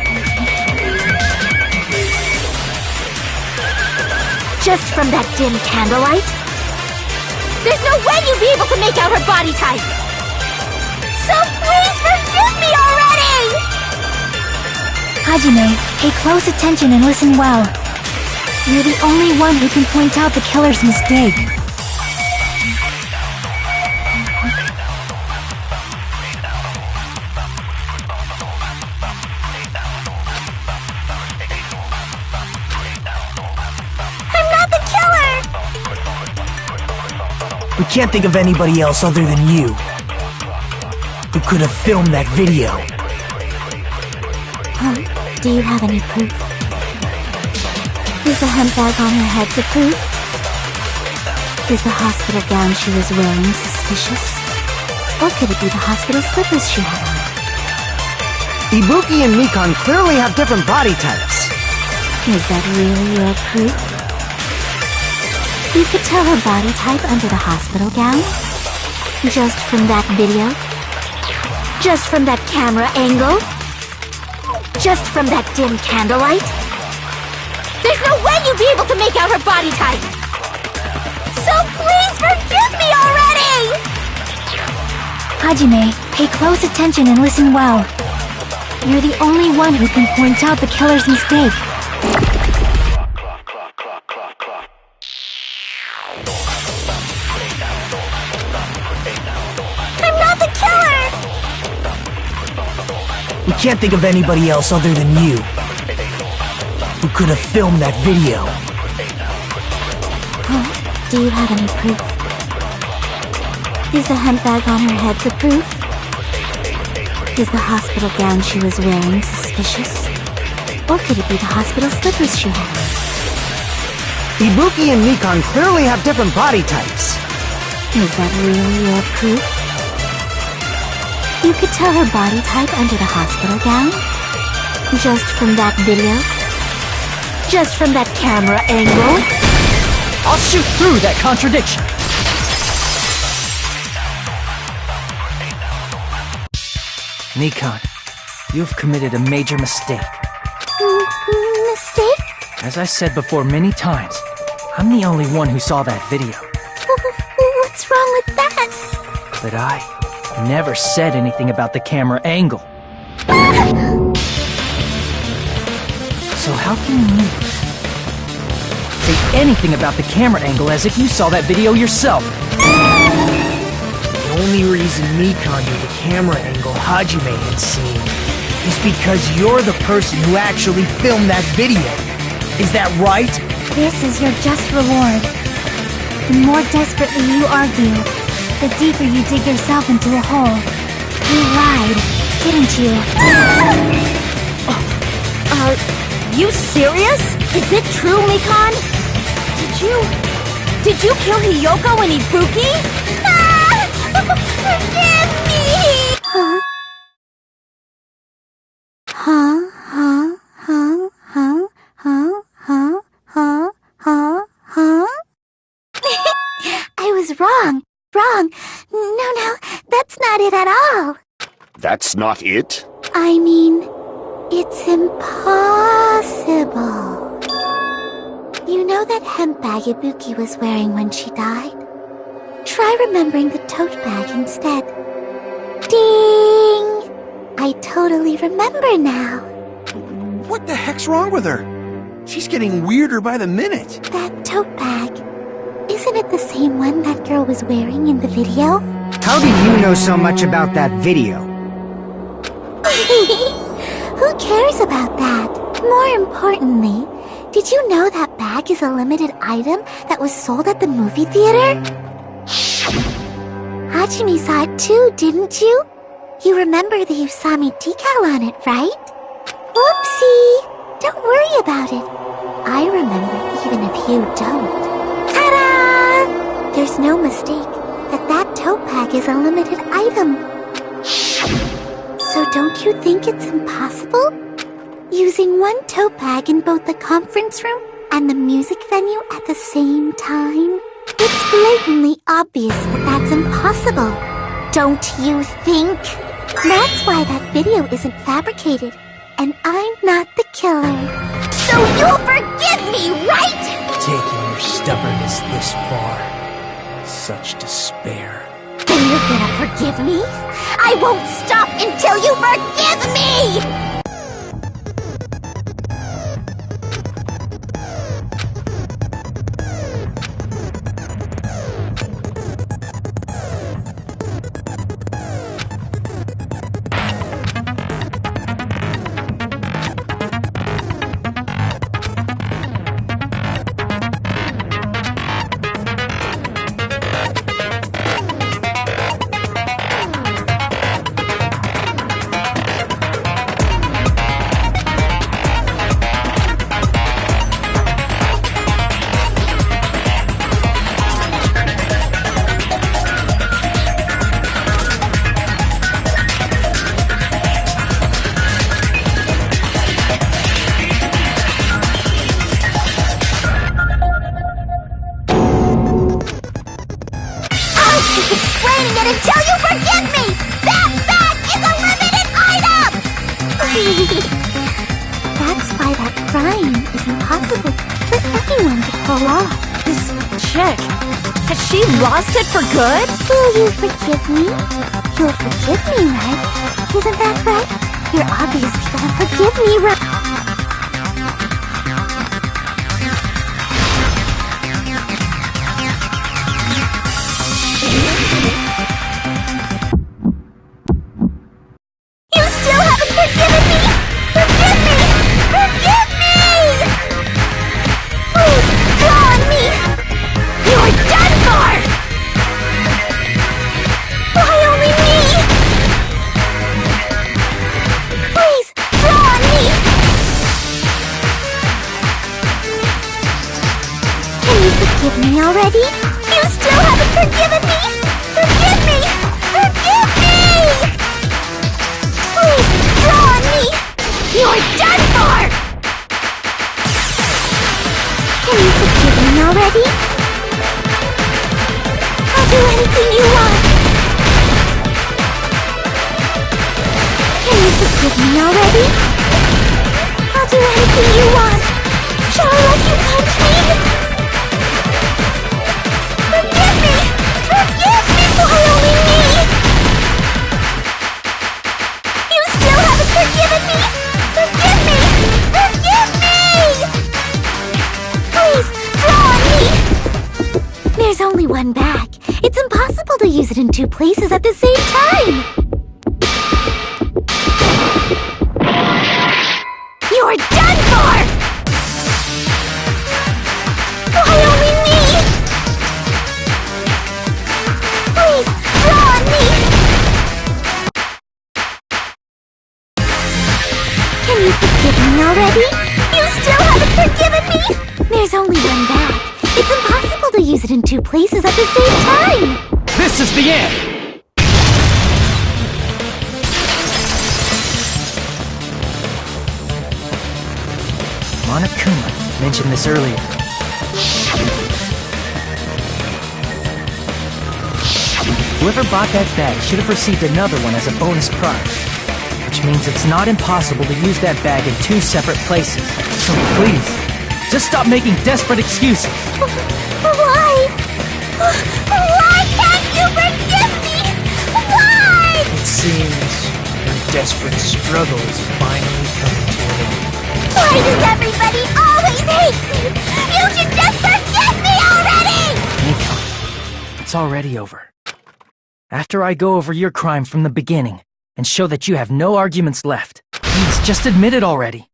Just from that dim candlelight? There's no way you'd be able to make out her body type! So please forgive me already! Hajime, pay close attention and listen well. You're the only one who can point out the killer's mistake. I'm not the killer!
We can't think of anybody else other than you who could have filmed that video.
Do you have any proof? Is the hemp bag on her head the proof? Is the hospital gown she was wearing suspicious? Or could it be the hospital slippers she had on?
Ibuki and Mikan clearly have different body types.
Is that really your proof? You could tell her body type under the hospital gown? Just from that video? Just from that camera angle? Just from that dim candlelight? There's no way you'd be able to make out her body type! So please forgive me already! Hajime, pay close attention and listen well. You're the only one who can point out the killer's mistake. I'm not the killer!
We can't think of anybody else other than you who could have filmed that video.
Do you have any proof? Is the hemp bag on her head the proof? Is the hospital gown she was wearing suspicious? Or could it be the hospital slippers she had on?
Ibuki and Mikan clearly have different body types.
Is that really your proof? You could tell her body type under the hospital gown? Just from that video? Just from that camera angle?
I'll shoot through that contradiction. Nikon, you've committed a major mistake.
Mistake?
As I said before many times, I'm the only one who saw that video.
What's wrong with that?
But I never said anything about the camera angle. So how can you say anything about the camera angle as if you saw that video yourself?
The only reason Nikon knew the camera angle Hajime had seen is because you're the person who actually filmed that video. Is that right?
This is your just reward. The more desperately you argue, the deeper you dig yourself into a hole. You lied, didn't you?
Are you serious?
Is it true, Mikon?
Did you kill Hiyoko and Ibuki?
Forgive me! Huh? Huh? Huh? Huh? Huh? Huh? Huh? Huh? Huh? Huh? I was wrong. Wrong. No, that's not it at all.
That's not it?
I mean, it's impossible. You know that hemp bag Ibuki was wearing when she died? Try remembering the tote bag instead. Ding! I totally remember now.
What the heck's wrong with her? She's getting weirder by the minute.
That tote bag. Isn't it the same one that girl was wearing in the video?
How do you know so much about that video?
Who cares about that? More importantly, did you know that bag is a limited item that was sold at the movie theater? Hajime saw it too, didn't you? You remember the Usami decal on it, right? Whoopsie! Don't worry about it. I remember even if you don't. Ta-da! There's no mistake that that tote bag is a limited item. So don't you think it's impossible? Using one tote bag in both the conference room and the music venue at the same time? It's blatantly obvious that that's impossible. Don't you think? That's why that video isn't fabricated, and I'm not the killer. So you'll forgive me, right?
Taking your stubbornness this far. Such despair.
Then you're gonna forgive me? I won't stop until you forgive me! Explaining it until you forgive me! That bag is a limited item! That's why that crime is impossible for anyone to pull off.
This chick, has she lost it for good?
Will you forgive me? You'll forgive me, right? Isn't that right? You're obviously gonna forgive me, right? Forgive me already? You still haven't forgiven me? Forgive me! Forgive me! Please, draw on me! You're done for! Can you forgive me already? do anything you want. Can you forgive me already? I'll do anything you want. Shall I let you punch me? Forgive me! Forgive me! Why only me? You still haven't forgiven me? Forgive me! Forgive me! Please, draw on me! There's only one bag. It's impossible to use it in two places at the same time. You're done for! Why only me? Please, draw on me! Can you forgive me already? You still haven't forgiven me? There's only one bag. It's impossible to use it in two places at the same time!
This is the end! Monokuma mentioned this earlier. Whoever bought that bag should have received another one as a bonus prize. Which means it's not impossible to use that bag in two separate places. So please, just stop making desperate excuses.
Why? Why can't you forgive me? Why?
It seems your desperate struggle is finally coming to an end.
Why does everybody always hate me? You should just forgive me already!
Miko, it's already over. After I go over your crime from the beginning and show that you have no arguments left, please just admit it already.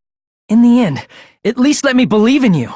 In the end, at least let me believe in you.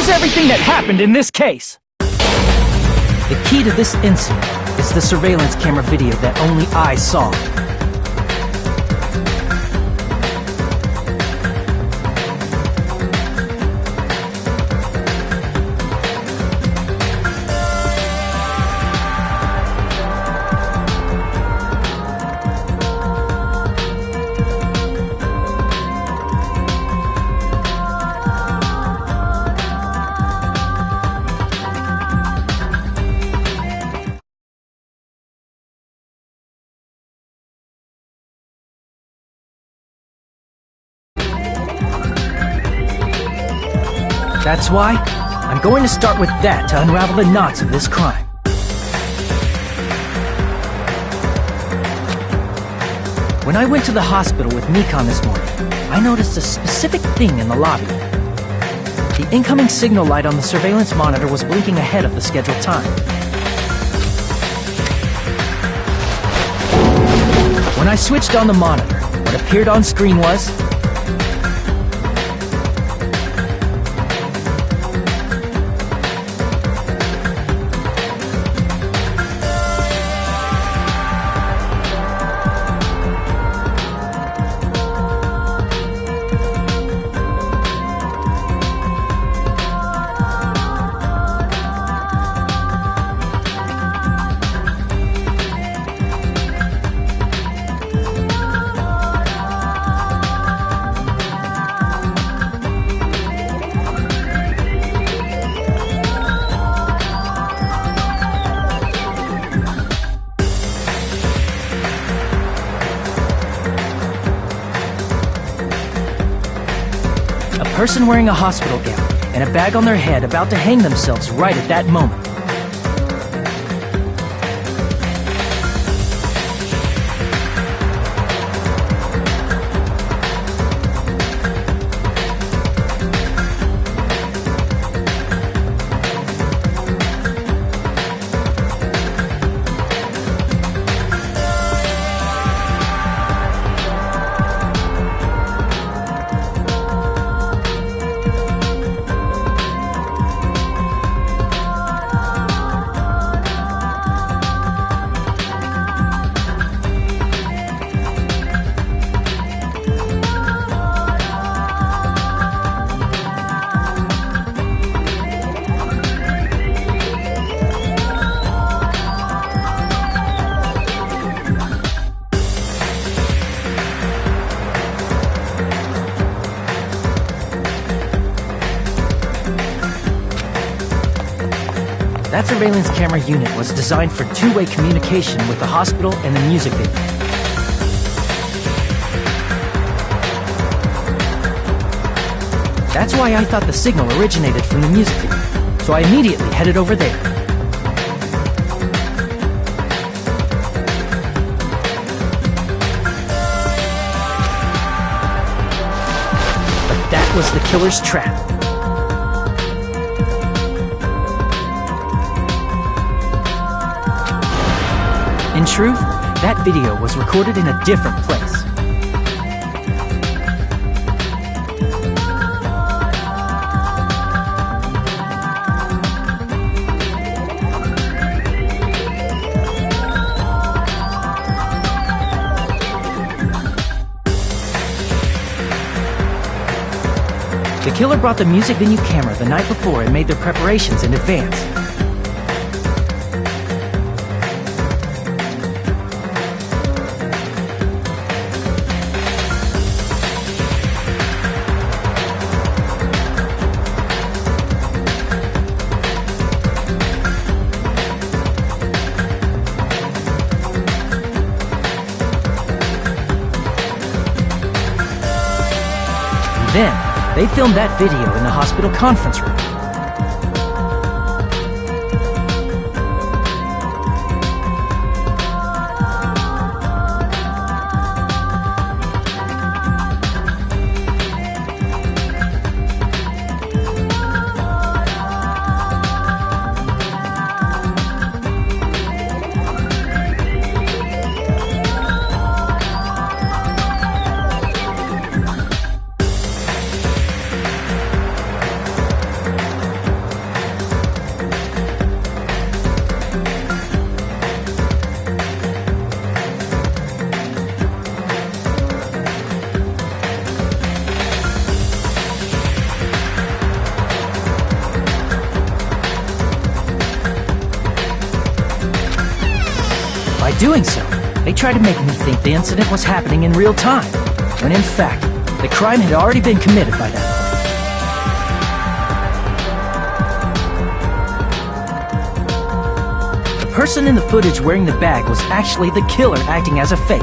Everything that happened in this case. The key to this incident is the surveillance camera video that only I saw. That's why I'm going to start with that to unravel the knots of this crime. When I went to the hospital with Nikon this morning, I noticed a specific thing in the lobby. The incoming signal light on the surveillance monitor was blinking ahead of the scheduled time. When I switched on the monitor, what appeared on screen was... a person wearing a hospital gown and a bag on their head about to hang themselves right at that moment. That surveillance camera unit was designed for two-way communication with the hospital and the music venue. That's why I thought the signal originated from the music venue, so I immediately headed over there. But that was the killer's trap. In truth, that video was recorded in a different place. The killer brought the music venue camera the night before and made their preparations in advance. Then, they filmed that video in the hospital conference room. By doing so, they tried to make me think the incident was happening in real time, when in fact, the crime had already been committed by that point. The person in the footage wearing the bag was actually the killer acting as a fake.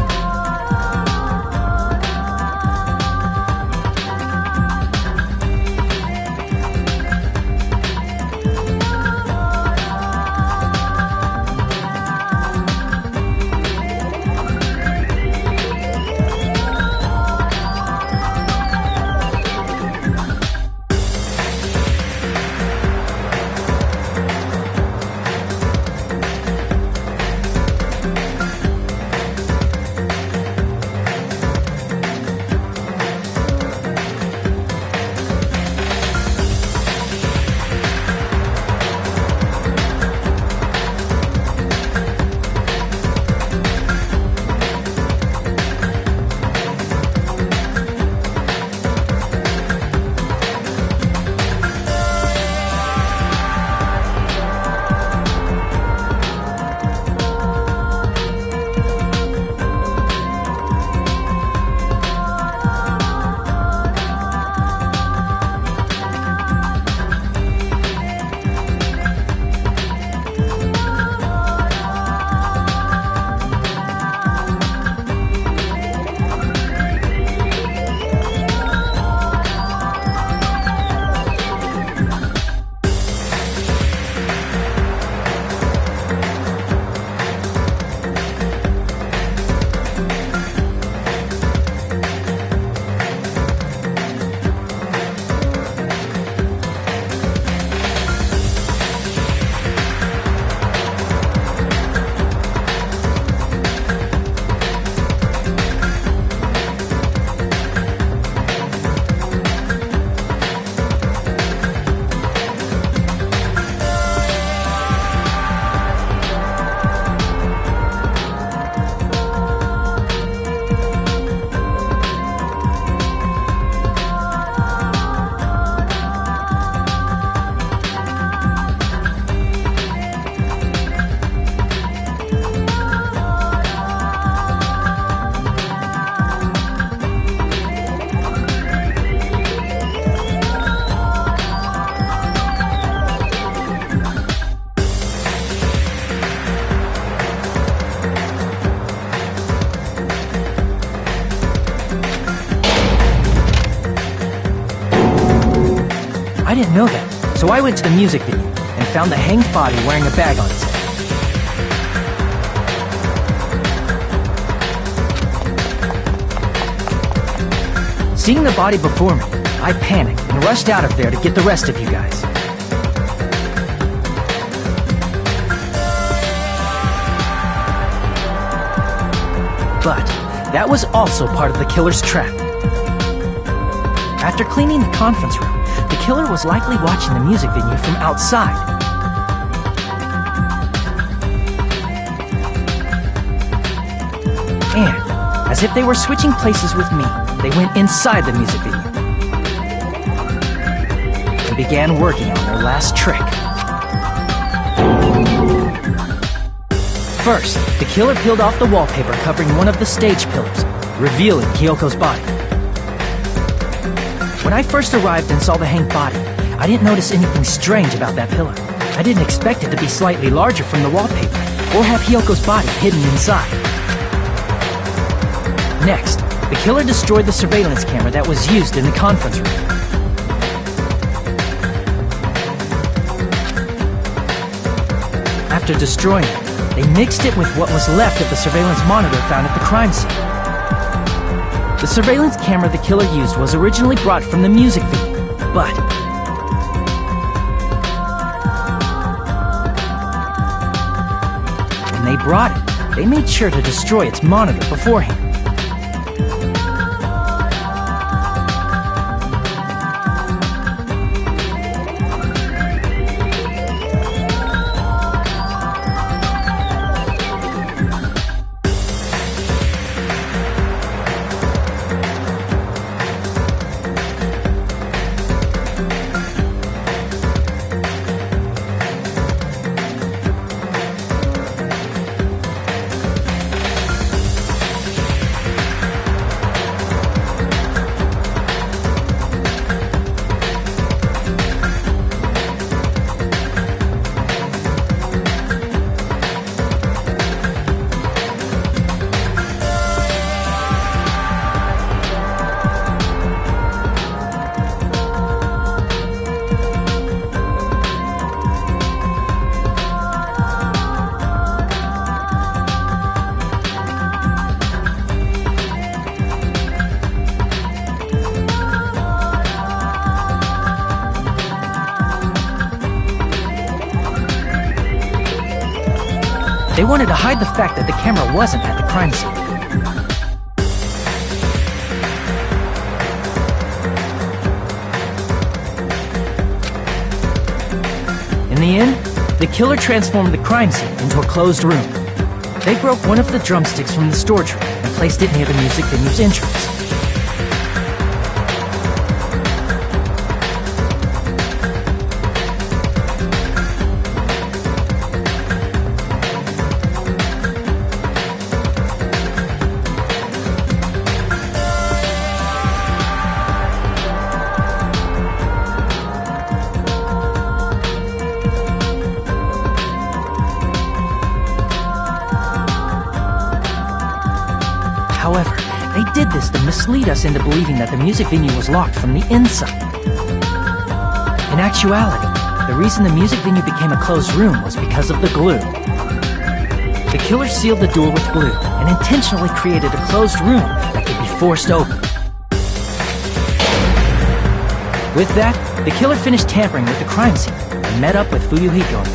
I didn't know that, so I went to the music venue and found the hanged body wearing a bag on its head. Seeing the body before me, I panicked and rushed out of there to get the rest of you guys. But that was also part of the killer's trap. After cleaning the conference room, the killer was likely watching the music venue from outside. And, as if they were switching places with me, they went inside the music venue and began working on their last trick. First, the killer peeled off the wallpaper covering one of the stage pillars, revealing Hiyoko's body. When I first arrived and saw the hanged body, I didn't notice anything strange about that pillar. I didn't expect it to be slightly larger from the wallpaper, or have Hiyoko's body hidden inside. Next, the killer destroyed the surveillance camera that was used in the conference room. After destroying it, they mixed it with what was left of the surveillance monitor found at the crime scene. The surveillance camera the killer used was originally brought from the music venue, but when they brought it, they made sure to destroy its monitor beforehand. They wanted to hide the fact that the camera wasn't at the crime scene. In the end, the killer transformed the crime scene into a closed room. They broke one of the drumsticks from the storage room and placed it near the music venue's entrance. However, they did this to mislead us into believing that the music venue was locked from the inside. In actuality, the reason the music venue became a closed room was because of the glue. The killer sealed the door with glue and intentionally created a closed room that could be forced open. With that, the killer finished tampering with the crime scene and met up with Fuyuhiko.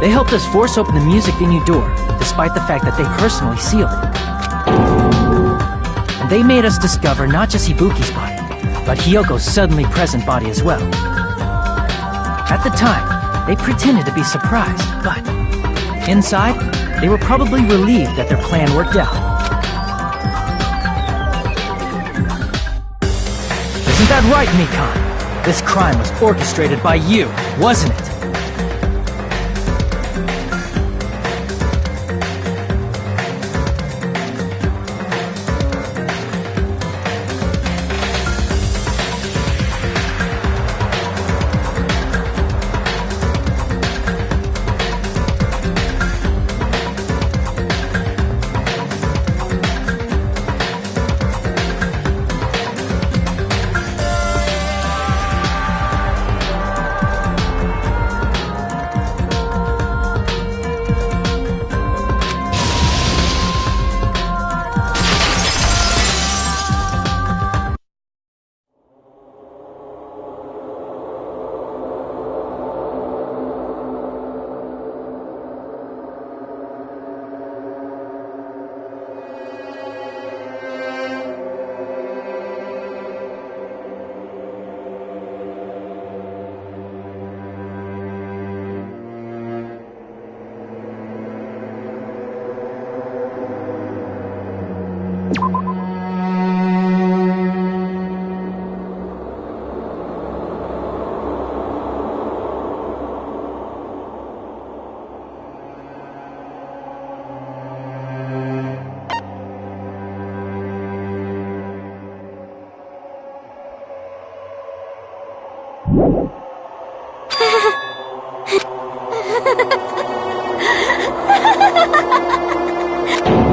They helped us force open the music venue door, despite the fact that they personally sealed it. And they made us discover not just Ibuki's body, but Hiyoko's suddenly present body as well. At the time, they pretended to be surprised, but inside, they were probably relieved that their plan worked out. The Isn't that right, Mikon? This crime was orchestrated by you, wasn't it?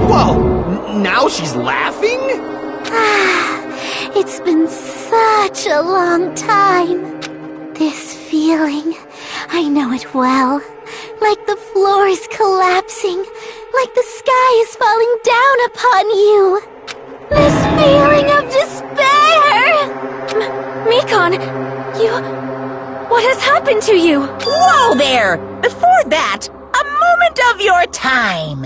Whoa! Now she's laughing?
It's been such a long time. This feeling, I know it well. Like the floor is collapsing, like the sky is falling down upon you. This feeling of despair!
Mikon, what has happened to you?
Whoa there! Before that, a moment of your time.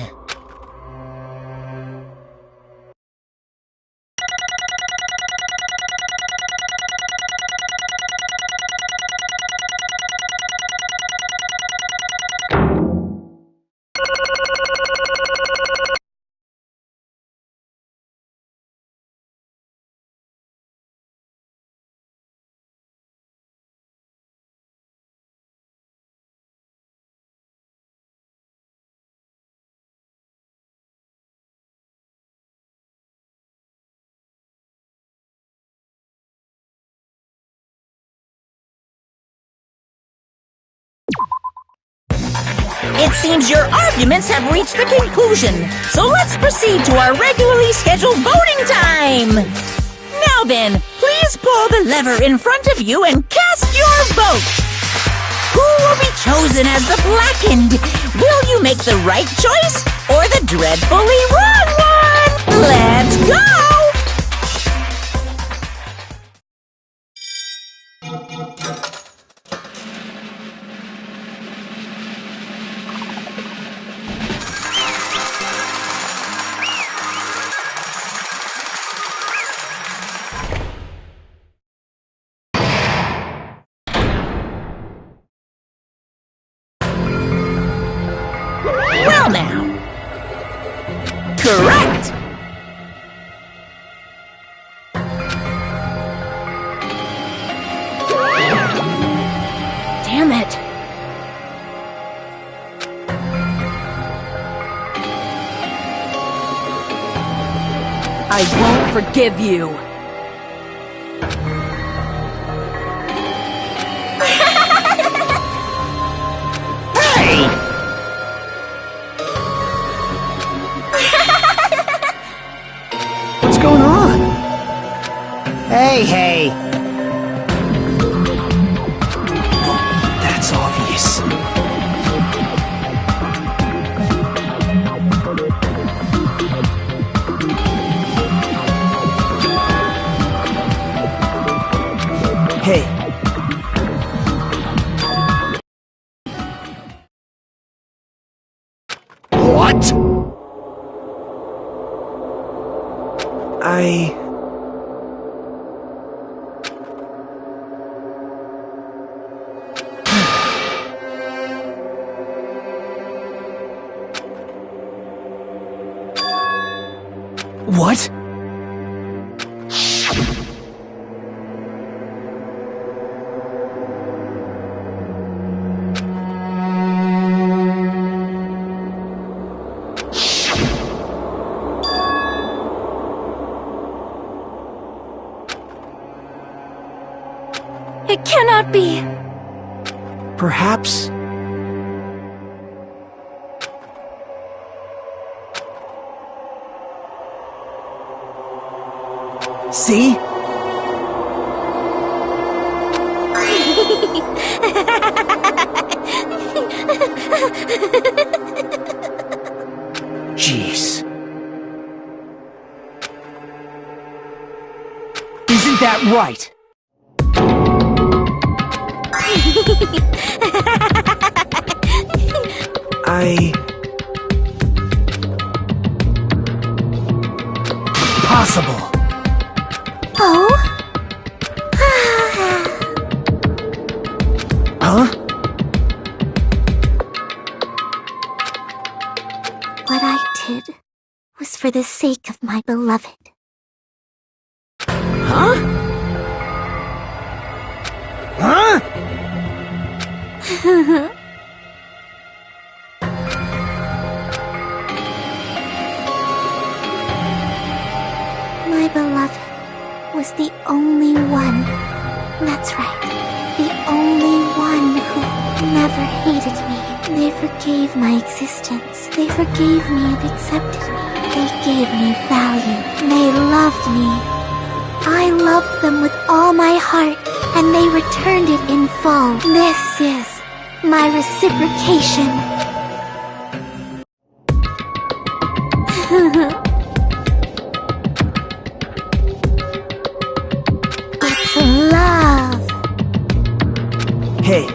It seems your arguments have reached a conclusion, so let's proceed to our regularly scheduled voting time! Now then, please pull the lever in front of you and cast your vote! Who will be chosen as the blackened? Will you make the right choice or the dreadfully wrong one? Let's go! Well now. Correct!
Damn it.
I won't forgive you.
What's going on?
Hey.
That's obvious.
Hey. What?
What?
It cannot be.
Perhaps... See? Jeez. Isn't that right? Possible.
Oh?
Huh?
What I did was for the sake of my beloved.
Huh? Huh?
My beloved was the only one. That's right. The only one who never hated me. They forgave my existence. They forgave me and accepted me. They gave me value. They loved me. I loved them with all my heart, and they returned it in full. This is my reciprocation. It's love.
Hey.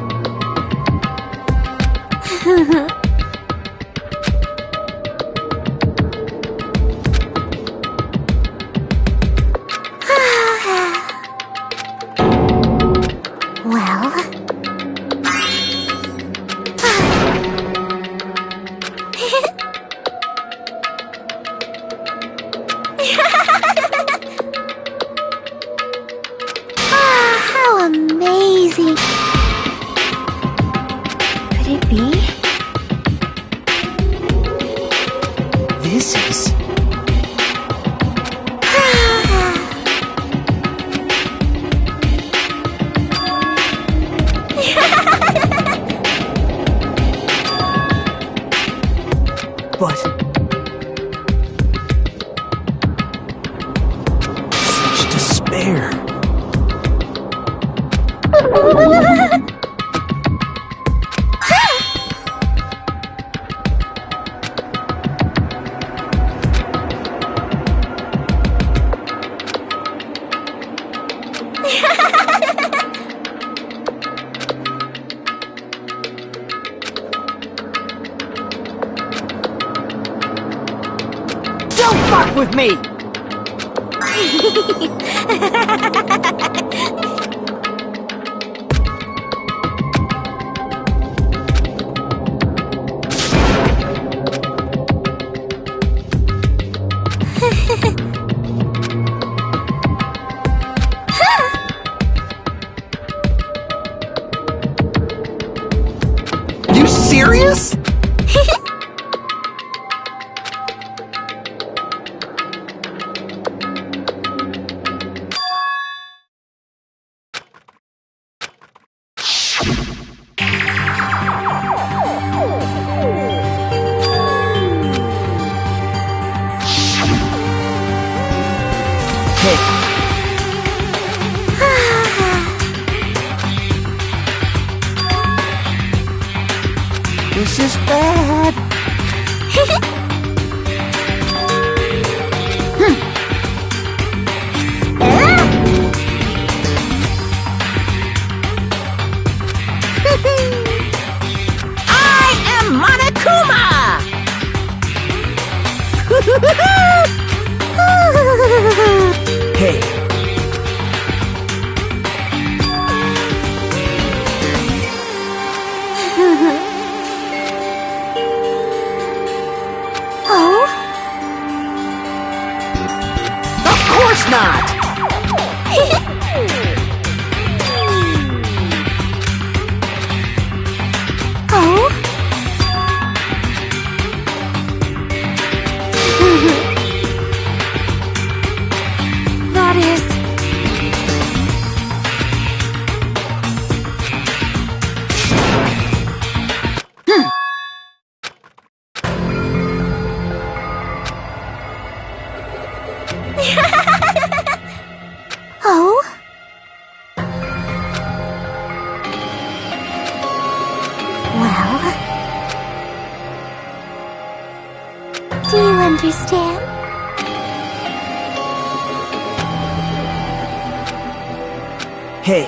Well... how amazing! Could it be?
This is... But... such despair. Don't fuck with me! You serious? This is bad.
I am Monokuma!
Hey.
Oh?
Of course not!
Oh?
That is...
Oh? Well... Do you understand?
Hey.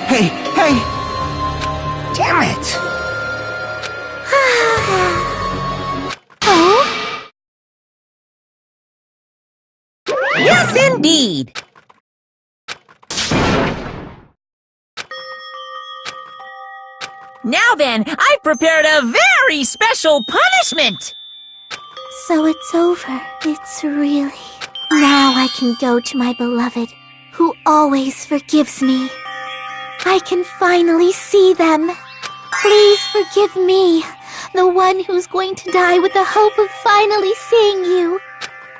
Hey, hey! Damn it!
Oh?
Yes, indeed. Now then, I've prepared a very special punishment.
So it's over. It's really... Now I can go to my beloved, who always forgives me. I can finally see them. Please forgive me, the one who's going to die with the hope of finally seeing you.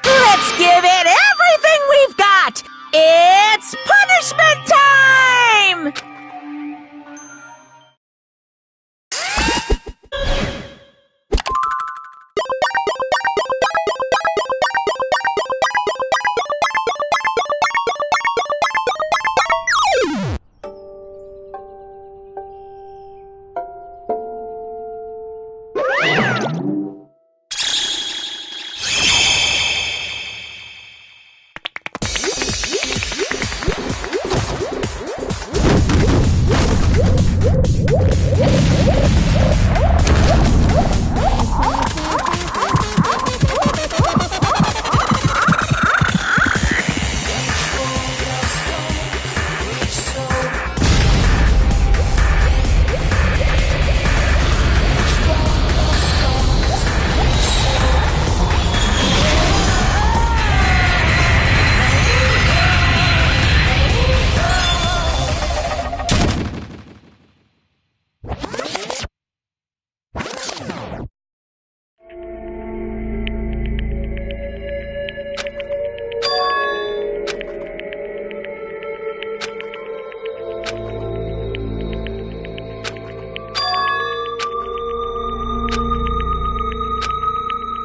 Let's give it everything we've got. It's punishment time!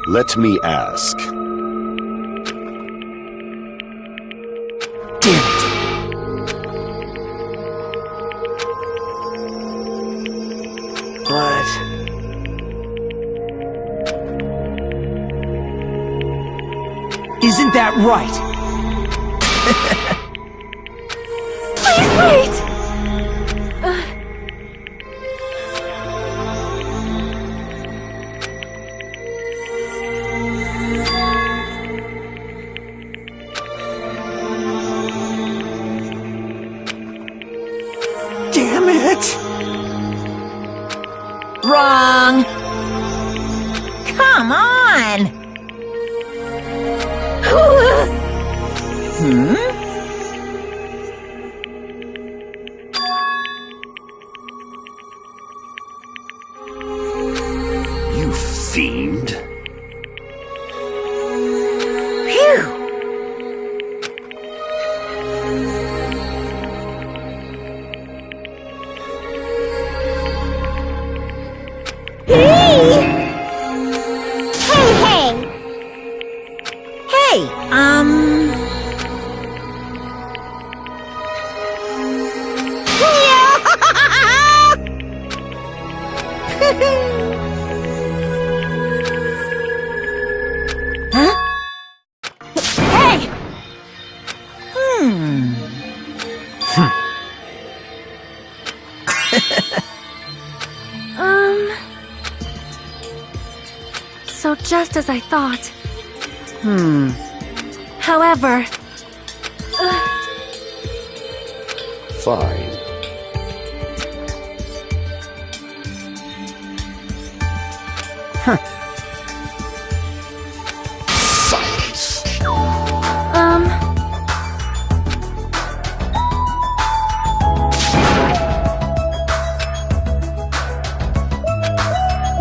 Let me ask.
Damn it! But... Isn't that right?
Please wait!
Damn it!
Wrong. Come on.
You fiend.
Phew. Hey, Huh? Hey!
So just as I thought. However...
Fine. Silence.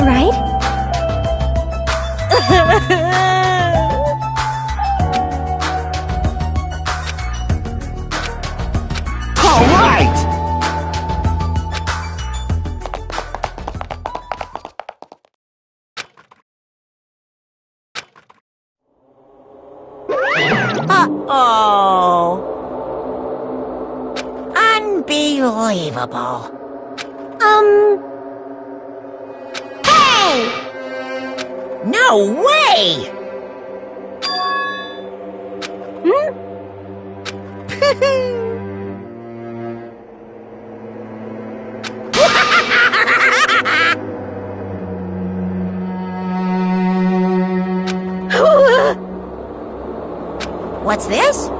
Right?
All right!
Uh-oh. Unbelievable.
Hey!
No way! What's this?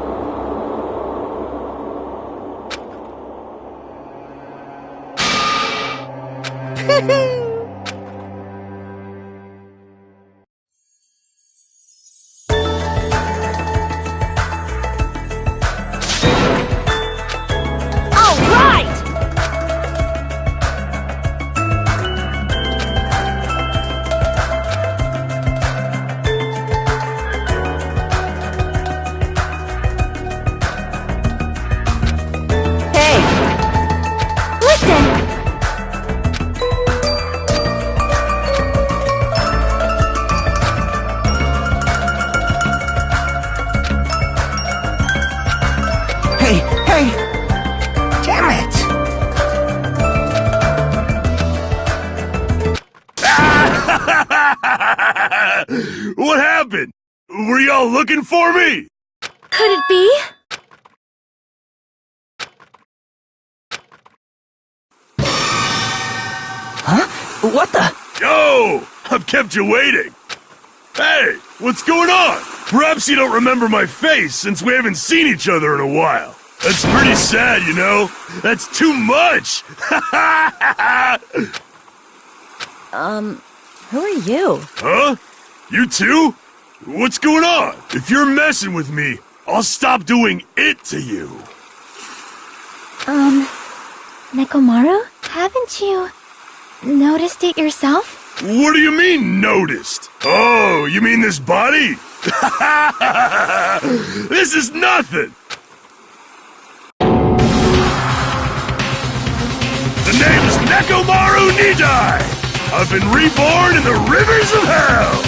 Damn it!
What happened? Were y'all looking for me?
Could it be?
Huh? What the?
Yo! I've kept you waiting. Hey, what's going on? Perhaps you don't remember my face since we haven't seen each other in a while. That's pretty sad, you know? That's too much!
Who are you?
Huh? You too? What's going on? If you're messing with me, I'll stop doing it to you.
Nekomaru? Haven't you noticed it yourself?
What do you mean, noticed? Oh, you mean this body? This is nothing! The name's Nekomaru Nidai! I've been reborn in the rivers of hell!